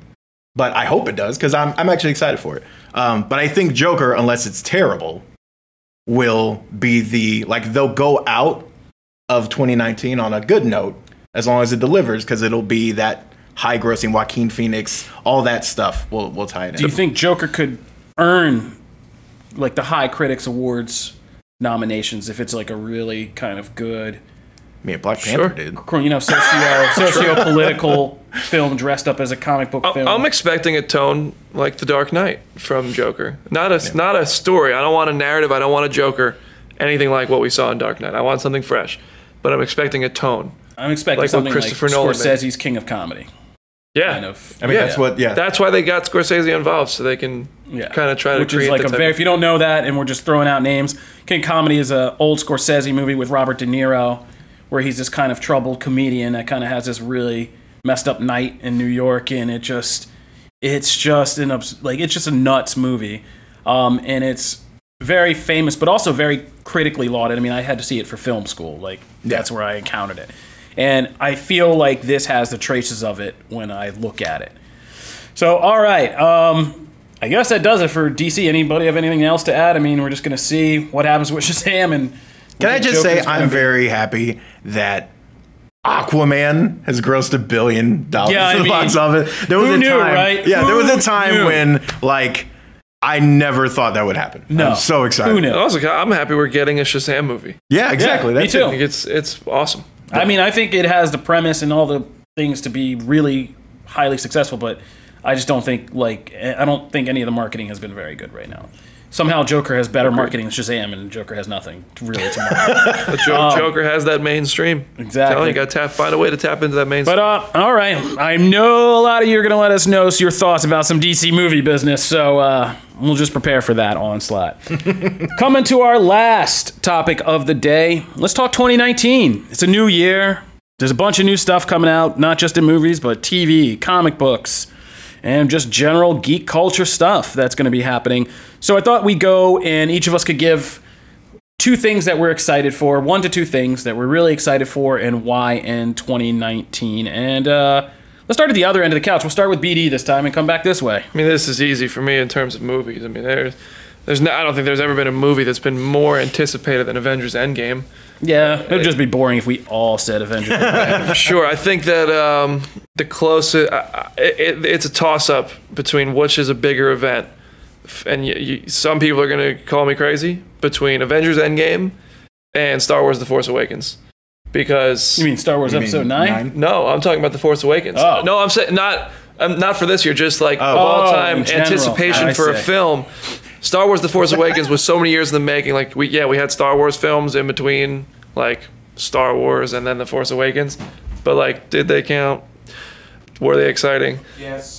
But I hope it does, because I'm actually excited for it. But I think Joker, unless it's terrible, will be they'll go out of 2019 on a good note, as long as it delivers, because it'll be that high-grossing Joaquin Phoenix, all that stuff will tie it in. Do you think Joker could earn like the High Critics Awards nominations if it's like a really kind of good... I mean, Black Panther did. You know, socio-political film dressed up as a comic book film. I'm expecting a tone like The Dark Knight from Joker. Not a story. I don't want a narrative. I don't want a Joker. Anything like what we saw in Dark Knight. I want something fresh. But I'm expecting a tone. I'm expecting like something Christopher like Nolan Scorsese's King of Comedy. Yeah. Kind of. I mean, that's what, That's why they got Scorsese involved, so they can kind of try to create like if you don't know that, and we're just throwing out names, King of Comedy is an old Scorsese movie with Robert De Niro, where he's this kind of troubled comedian that kind of has this really messed up night in New York, and it's just a nuts movie, and it's very famous, but also very critically lauded. I mean, I had to see it for film school, like that's where I encountered it, and I feel like this has the traces of it when I look at it. So, all right, I guess that does it for DC. Anybody have anything else to add? I mean, we're just gonna see what happens with Shazam and. Can I just say I'm very happy that Aquaman has grossed $1 billion at the box office. There was a time, right? Yeah, there was a time when like I never thought that would happen. No, I'm so excited. Who knew? Also, I'm happy we're getting a Shazam movie. Yeah, exactly. Me too. It's awesome. I mean, I think it has the premise and all the things to be really highly successful, but I just don't think I don't think any of the marketing has been very good right now. Somehow Joker has better marketing than Shazam, and Joker has nothing really to market. Joker has that mainstream. Exactly. You got to find a way to tap into that mainstream. But all right, I know a lot of you are going to let us know your thoughts about some DC movie business, so we'll just prepare for that onslaught. Coming to our last topic of the day, let's talk 2019. It's a new year. There's a bunch of new stuff coming out, not just in movies, but TV, comic books, and just general geek culture stuff that's going to be happening. So I thought we'd go and each of us could give 2 things that we're excited for, 1 to 2 things that we're really excited for and why in 2019. And let's start at the other end of the couch. We'll start with BD this time and come back this way. I mean, this is easy for me in terms of movies. I mean, I don't think there's ever been a movie that's been more anticipated than Avengers Endgame. Yeah, it would just be boring if we all said Avengers Endgame. Sure, I think that the closest... it's a toss-up between which is a bigger event. And some people are going to call me crazy, between Avengers Endgame and Star Wars The Force Awakens. Because... You mean Star Wars Episode 9? No, I'm talking about The Force Awakens. Oh. No, I'm saying not for this year, just like all-time anticipation for a film. Star Wars The Force Awakens was so many years in the making. Like we had Star Wars films in between, like Star Wars and then The Force Awakens. But like, did they count? Were they exciting? Yes.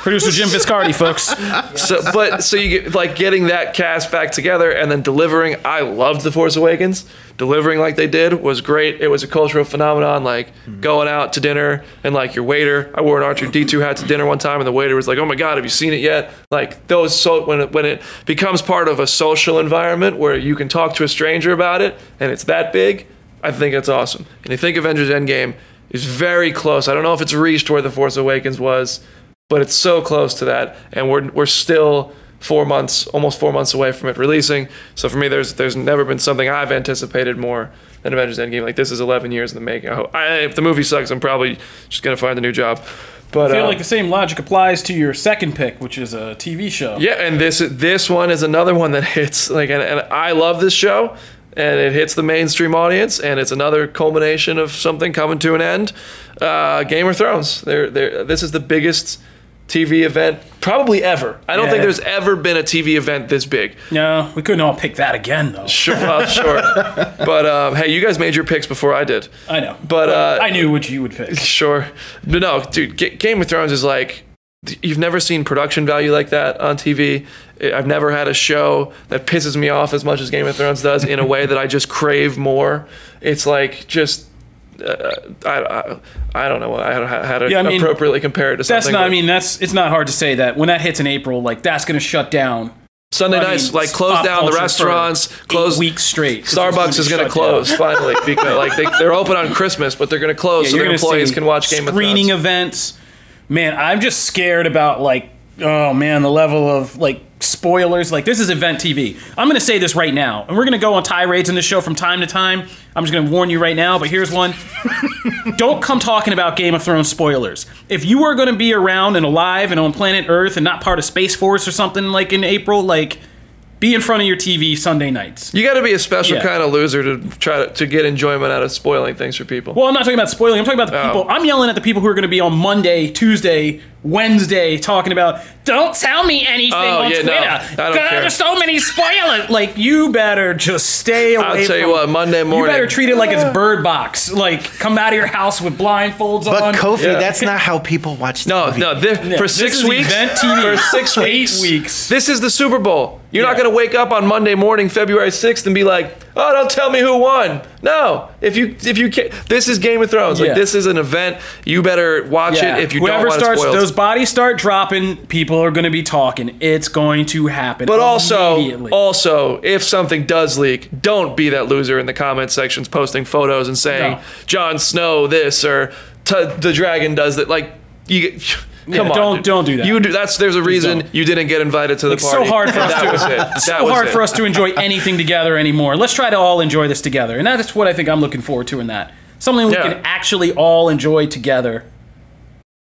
Producer Jim Viscardi, folks. So you get like getting that cast back together and then delivering. I loved The Force Awakens. Delivering like they did was great. It was a cultural phenomenon, like going out to dinner and like your waiter. I wore an R2-D2 hat to dinner one time, and the waiter was like, "Oh my God, have you seen it yet?" Like those. So when it becomes part of a social environment where you can talk to a stranger about it, and it's that big, I think it's awesome. And I think Avengers Endgame is very close. I don't know if it's reached where The Force Awakens was, but it's so close to that, and we're still almost 4 months away from it releasing. So for me, there's never been something I've anticipated more than Avengers Endgame. Like, this is 11 years in the making. If the movie sucks, I'm probably just gonna find a new job. But I feel like the same logic applies to your second pick, which is a TV show. Yeah, and this one is another one that hits and I love this show, and it hits the mainstream audience, and it's another culmination of something coming to an end. Game of Thrones. This is the biggest TV event probably ever. I don't think there's ever been a TV event this big. No, we couldn't all pick that again, though. Sure. But hey, you guys made your picks before I did. I know. But I knew which you would pick. Sure. But no, dude, Game of Thrones is like you've never seen production value like that on TV. I've never had a show that pisses me off as much as Game of Thrones does in a way that I just crave more. It's like just I don't know how to appropriately compare it to something. That's not. I mean, it's not hard to say that when that hits in April, like that's going to shut down. Sunday nights, like close down the restaurants, close 8 weeks straight. Starbucks is going to close finally because like they're open on Christmas, but they're going to close so their employees can watch Game of Thrones. Screening events. Man, I'm just scared about like, oh man, the level of like spoilers. Like this is event TV. I'm going to say this right now, and we're going to go on tirades in this show from time to time. I'm just going to warn you right now, but here's one. Don't come talking about Game of Thrones spoilers. If you are going to be around and alive and on planet Earth and not part of Space Force or something like in April, like be in front of your TV Sunday nights. You got to be a special kind of loser to try to get enjoyment out of spoiling things for people. Well, I'm not talking about spoiling. I'm talking about the people. I'm yelling at the people who are going to be on Monday, Tuesday, Wednesday talking about, don't tell me anything on Twitter. No, I don't care. There's so many spoilers. Like, you better just stay away I'll tell you what, Monday morning. You better treat it like it's Bird Box. Like, come out of your house with blindfolds on. But Kofi, that's not how people watch TV. No, for 6 weeks. Event TV. For 6 weeks. 8 weeks. This is the Super Bowl. You're not going to wake up on Monday morning, February 6th, and be like, oh, don't tell me who won. No, if you can't, this is Game of Thrones. Like this is an event. You better watch it if you don't want to spoil it. Those bodies start dropping, people are going to be talking. It's going to happen. But also, if something does leak, don't be that loser in the comment sections posting photos and saying Jon Snow this or the dragon does that. Like you. Come on, don't do that. There's a reason you didn't get invited to the party. It's so hard for us for us to enjoy anything together anymore. Let's try to all enjoy this together, and that's what I think I'm looking forward to in that. Something we can actually all enjoy together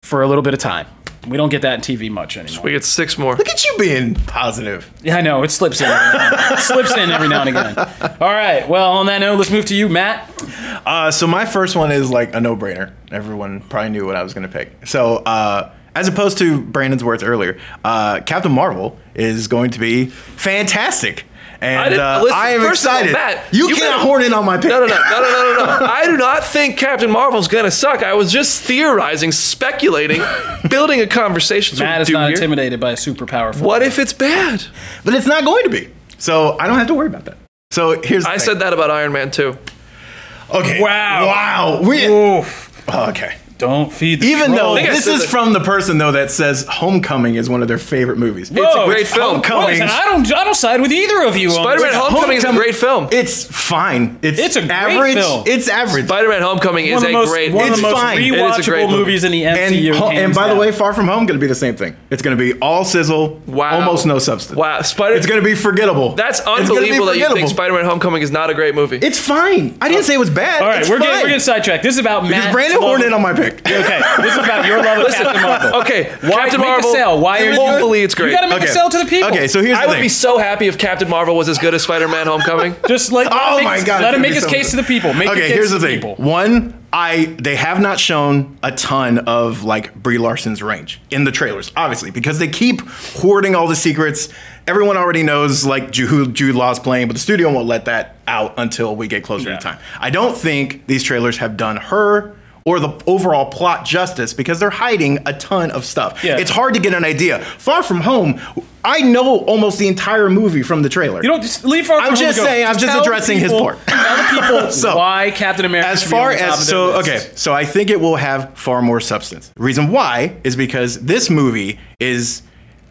for a little bit of time. We don't get that in TV much anymore. We get 6 more. Look at you being positive. Yeah, I know. It slips in. Every now and again. All right. Well, on that note, let's move to you, Matt. So my first one is like a no-brainer. Everyone probably knew what I was going to pick. So as opposed to Brandon's words earlier, Captain Marvel is going to be fantastic. And I am excited. Matt, you cannot horn in on my pick. No. I do not think Captain Marvel's going to suck. I was just theorizing, speculating, building a conversation. Matt is not intimidated by a super powerful. What if it's bad? But it's not going to be. So I don't have to worry about that. So here's the thing. said that about Iron Man 2. Okay. Wow. Okay. Don't feed the Even troll. though this is from the person though that says Homecoming is one of their favorite movies. It's a great film. Homecoming. I don't side with either of you. Spider-Man Homecoming is a great film. It's fine. It's a great average film. It's average. Spider-Man Homecoming is a great. One of the most fine. rewatchable movies in the MCU. And by the way, Far From Home going to be the same thing. It's going to be all sizzle, almost no substance. Wow, it's going to be forgettable. That's unbelievable that you think Spider-Man Homecoming is not a great movie. It's fine. I didn't say it was bad. All right, we're getting sidetracked. This is about Matt. Because Brandon horned in on my pick. Okay. This is about your love of Captain Marvel. Okay, Captain Marvel. Hopefully it's great. You gotta make a sell to the people. Okay, so here's the thing. I would be so happy if Captain Marvel was as good as Spider-Man Homecoming. Just like, let him make his case to the people. Okay, here's the thing. One, they have not shown a ton of like Brie Larson's range in the trailers, obviously, because they keep hoarding all the secrets. Everyone already knows like who Jude Law's playing, but the studio won't let that out until we get closer to time. I don't think these trailers have done her or the overall plot justice because they're hiding a ton of stuff. Yeah. It's hard to get an idea. Far From Home, I know almost the entire movie from the trailer. You don't just leave Far From Home. I'm just saying, I'm just addressing his part. Tell the people why Captain America. As far as so I think it will have far more substance. The reason why is because this movie is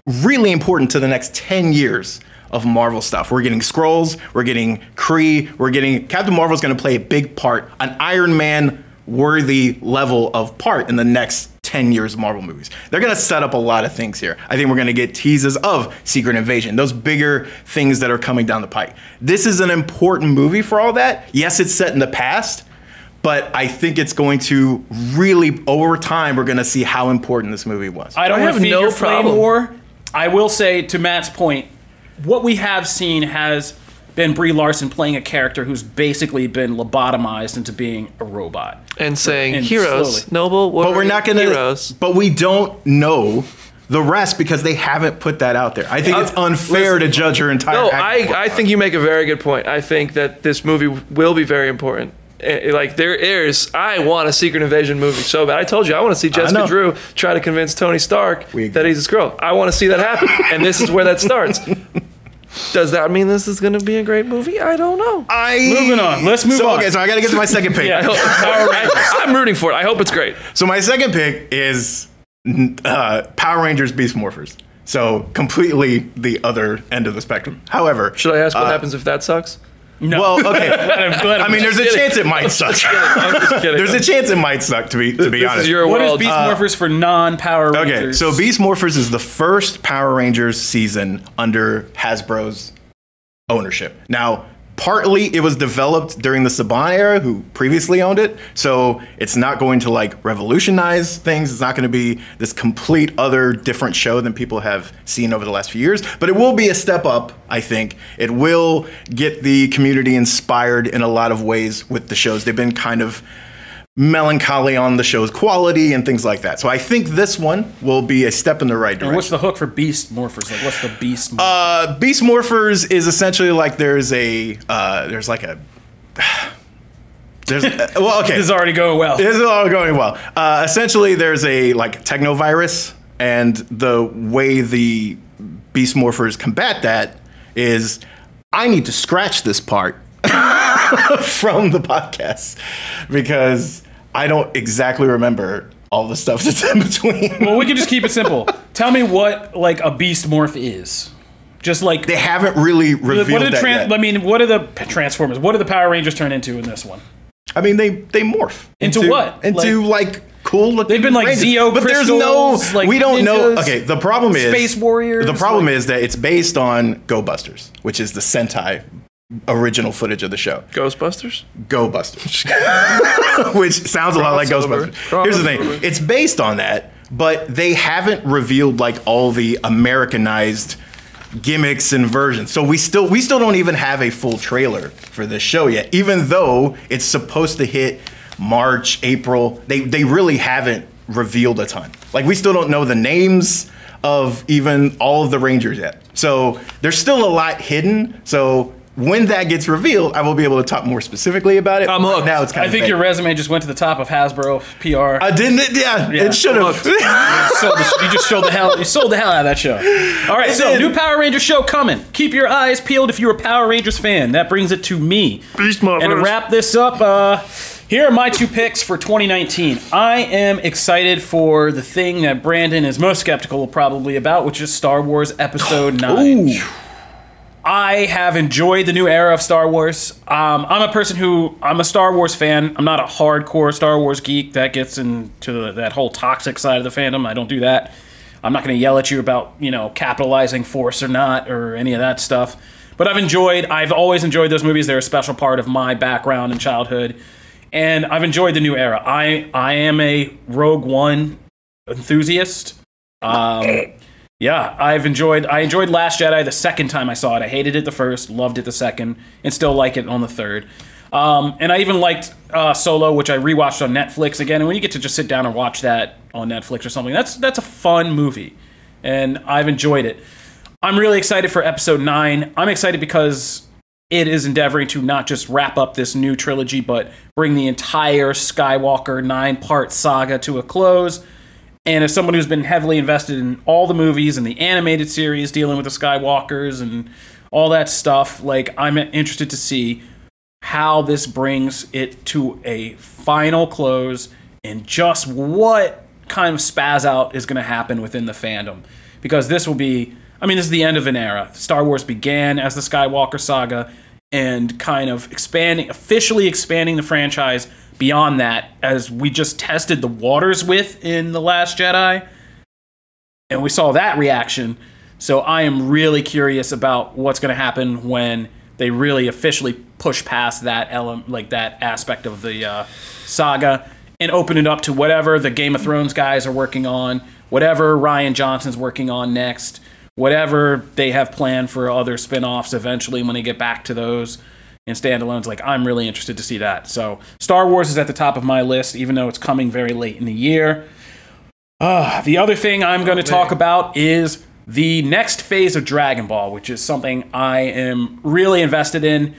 really important to the next 10 years of Marvel stuff. We're getting Skrulls, we're getting Kree, we're getting Captain Marvel's going to play a big part, an Iron Man worthy level of part in the next 10 years of Marvel movies. They're going to set up a lot of things here. I think we're going to get teases of Secret Invasion, those bigger things that are coming down the pike. This is an important movie for all that. Yes, it's set in the past, but I think it's going to really, over time, we're going to see how important this movie was. I don't have no problem. War. I will say, to Matt's point, what we have seen has been Brie Larson playing a character who's basically been lobotomized into being a robot. And saying, heroes, noble warrior, but we're not gonna, heroes. But we don't know the rest because they haven't put that out there. I think it's unfair to judge her entire act. I think you make a very good point. I think that this movie will be very important. Like I want a Secret Invasion movie so bad. I told you I want to see Jessica Drew try to convince Tony Stark that he's a Skrull. I want to see that happen, and this is where that starts. Does that mean this is going to be a great movie? I don't know. Moving on. Let's move on. Okay, so I got to get to my second pick. I'm rooting for it. I hope it's great. So my second pick is Power Rangers Beast Morphers. So completely the other end of the spectrum. However, should I ask what happens if that sucks? No. Well, okay. I mean, there's a chance it might suck. I'm just kidding. There's a chance it might suck, to be honest. This is your what world. is Beast Morphers for non-Power Rangers? Okay, so Beast Morphers is the first Power Rangers season under Hasbro's ownership. Now, partly it was developed during the Saban era, who previously owned it, so it's not going to like revolutionize things. It's not going to be this complete other different show than people have seen over the last few years, but it will be a step up, I think. It will get the community inspired in a lot of ways with the shows. They've been kind of melancholy on the show's quality and things like that. So I think this one will be a step in the right direction. And what's the hook for Beast Morphers? Like, what's the Beast Morphers? Beast Morphers is essentially like there's okay. This is already going well. This is all going well. Essentially, there's a like technovirus, and the way the Beast Morphers combat that is, I need to scratch this part from the podcast because I don't exactly remember all the stuff that's in between. Well, we can just keep it simple. Tell me what like a Beast Morph is. Just like they haven't really revealed that yet. I mean, what are the Transformers? What do the Power Rangers turn into in this one? I mean, they morph into what? Into like cool looking. They've been like Rangers. Zeo but crystals, there's no. like we don't ninjas, know. Okay, the problem is Space Warriors. The problem is that it's based on Go Busters, which is the Sentai original footage of the show. Ghostbusters? Go Busters. Which sounds a lot like Ghostbusters. Here's the thing. It's based on that, but they haven't revealed like all the Americanized gimmicks and versions. So we still don't even have a full trailer for this show yet, even though it's supposed to hit March, April. They really haven't revealed a ton. Like we still don't know the names of even all of the Rangers yet. So there's still a lot hidden. So when that gets revealed, I will be able to talk more specifically about it. I'm hooked. Now it's kind of I think your resume just went to the top of Hasbro PR. Didn't it? Yeah, it should have. You sold the hell out of that show. All right, so new Power Rangers show coming. Keep your eyes peeled if you're a Power Rangers fan. That brings it to me. Beast Morphers. And to wrap this up, here are my two picks for 2019. I am excited for the thing that Brandon is most skeptical probably about, which is Star Wars Episode 9. Ooh. I have enjoyed the new era of Star Wars. I'm a Star Wars fan. I'm not a hardcore Star Wars geek that gets into that whole toxic side of the fandom. I don't do that. I'm not going to yell at you about, capitalizing Force or not or any of that stuff. But I've always enjoyed those movies. They're a special part of my background and childhood. And I've enjoyed the new era. I am a Rogue One enthusiast. Yeah, I enjoyed Last Jedi the second time I saw it. I hated it the first, loved it the second, and still like it on the third. And I even liked Solo, which I rewatched on Netflix again. And when you get to just sit down and watch that on Netflix or something, that's a fun movie, and I've enjoyed it. I'm really excited for Episode 9. I'm excited because it is endeavoring to not just wrap up this new trilogy, but bring the entire Skywalker 9-part saga to a close. And as someone who's been heavily invested in all the movies and the animated series dealing with the Skywalkers and all that stuff, like, I'm interested to see how this brings it to a final close and just what kind of spaz out is going to happen within the fandom. Because this is the end of an era. Star Wars began as the Skywalker saga and kind of officially expanding the franchise beyond that, as we just tested the waters with in The Last Jedi, and we saw that reaction. So I am really curious about what's going to happen when they really officially push past that element, like that aspect of the saga, and open it up to whatever the Game of Thrones guys are working on, whatever Rian Johnson's working on next, whatever they have planned for other spin-offs eventually when they get back to those. And standalones, like, I'm really interested to see that. So Star Wars is at the top of my list, even though it's coming very late in the year. The other thing I'm going to talk about is the next phase of Dragon Ball, which is something I am really invested in.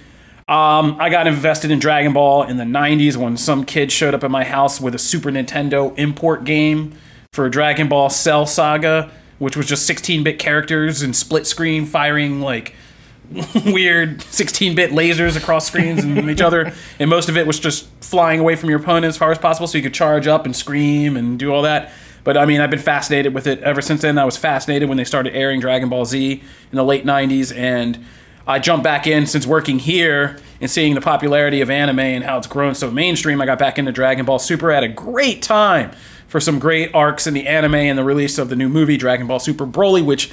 I got invested in Dragon Ball in the 90s when some kid showed up at my house with a Super Nintendo import game for Dragon Ball Cell Saga, which was just 16-bit characters and split screen firing like weird 16-bit lasers across screens and each other, and most of it was just flying away from your opponent as far as possible so you could charge up and scream and do all that. But I mean, I've been fascinated with it ever since then. I was fascinated when they started airing Dragon Ball Z in the late 90s, and I jumped back in since working here and seeing the popularity of anime and how it's grown so mainstream. I got back into Dragon Ball Super. I had a great time for some great arcs in the anime and the release of the new movie, Dragon Ball Super Broly, which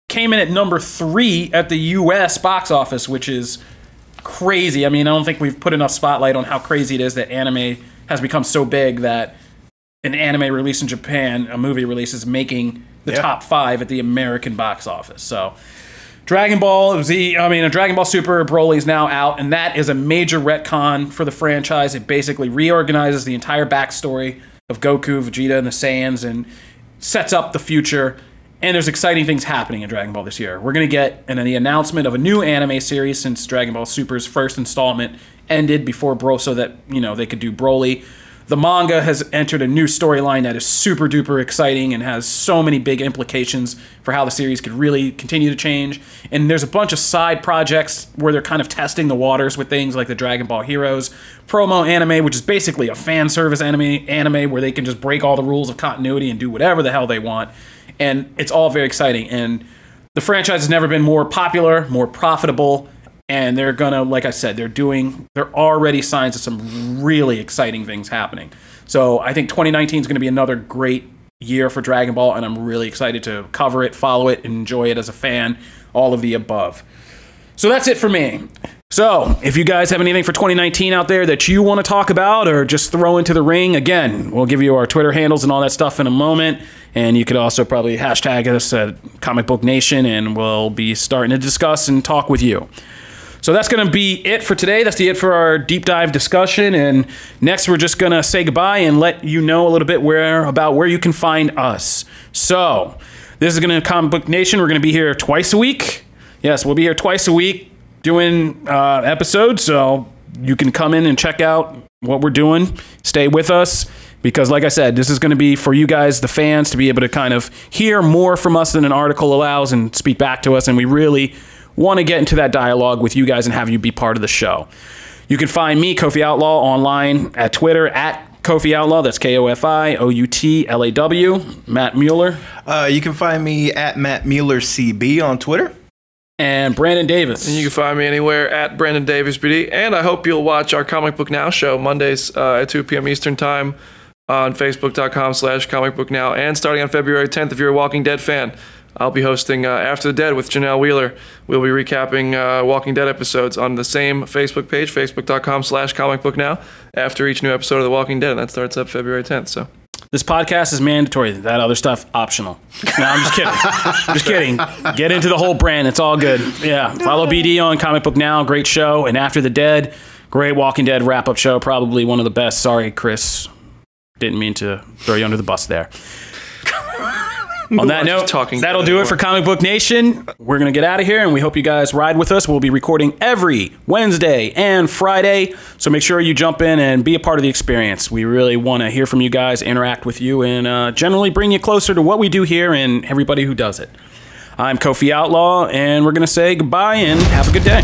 came in at number 3 at the US box office, which is crazy. I mean, I don't think we've put enough spotlight on how crazy it is that anime has become so big that an anime release in Japan, a movie release, is making the top 5 at the American box office. So Dragon Ball Dragon Ball Super Broly is now out, and that is a major retcon for the franchise. It basically reorganizes the entire backstory of Goku, Vegeta, and the Saiyans, and sets up the future. And there's exciting things happening in Dragon Ball this year. We're going to get the announcement of a new anime series since Dragon Ball Super's first installment ended before so that, they could do Broly. The manga has entered a new storyline that is super duper exciting and has so many big implications for how the series could really continue to change. And there's a bunch of side projects where they're kind of testing the waters with things like the Dragon Ball Heroes promo anime, which is basically a fan service anime where they can just break all the rules of continuity and do whatever the hell they want. And it's all very exciting. And the franchise has never been more popular, more profitable. And they're gonna, like I said, there are already signs of some really exciting things happening. So I think 2019 is gonna be another great year for Dragon Ball, and I'm really excited to cover it, follow it, enjoy it as a fan, all of the above. So that's it for me. So if you guys have anything for 2019 out there that you want to talk about or just throw into the ring, again, we'll give you our Twitter handles and all that stuff in a moment. And you could also probably hashtag us at ComicBook Nation, and we'll be starting to discuss and talk with you. So that's going to be it for today. That's it for our deep dive discussion. And next, we're just going to say goodbye and let you know a little bit about where you can find us. So this is going to Comic Book Nation. We're going to be here twice a week. Yes, we'll be here twice a week doing episodes. So you can come in and check out what we're doing. Stay with us. Because like I said, this is going to be for you guys, the fans, to be able to kind of hear more from us than an article allows and speak back to us. And we really want to get into that dialogue with you guys and have you be part of the show. You can find me, Kofi Outlaw, online at Twitter at Kofi Outlaw. That's KOFIOUTLAW. Matt Mueller. You can find me at Matt Mueller CB on Twitter. And Brandon Davis. And you can find me anywhere at Brandon Davis BD. And I hope you'll watch our Comic Book Now show Mondays at 2 p.m. Eastern Time on Facebook.com/ComicBookNow. And starting on February 10th, if you're a Walking Dead fan, I'll be hosting After the Dead with Janelle Wheeler. We'll be recapping Walking Dead episodes on the same Facebook page, Facebook.com/ComicBookNow, after each new episode of The Walking Dead. And that starts up February 10th. So this podcast is mandatory. That other stuff, optional. No, I'm just kidding. Just kidding. Get into the whole brand. It's all good. Yeah. Follow BD on Comic Book Now. Great show. And After the Dead, great Walking Dead wrap-up show. Probably one of the best. Sorry, Chris. Didn't mean to throw you under the bus there. On that note, that'll do it for Comic Book Nation. We're going to get out of here, and we hope you guys ride with us. We'll be recording every Wednesday and Friday, so make sure you jump in and be a part of the experience. We really want to hear from you guys, interact with you, and generally bring you closer to what we do here and everybody who does it. I'm Kofi Outlaw, and we're going to say goodbye and have a good day.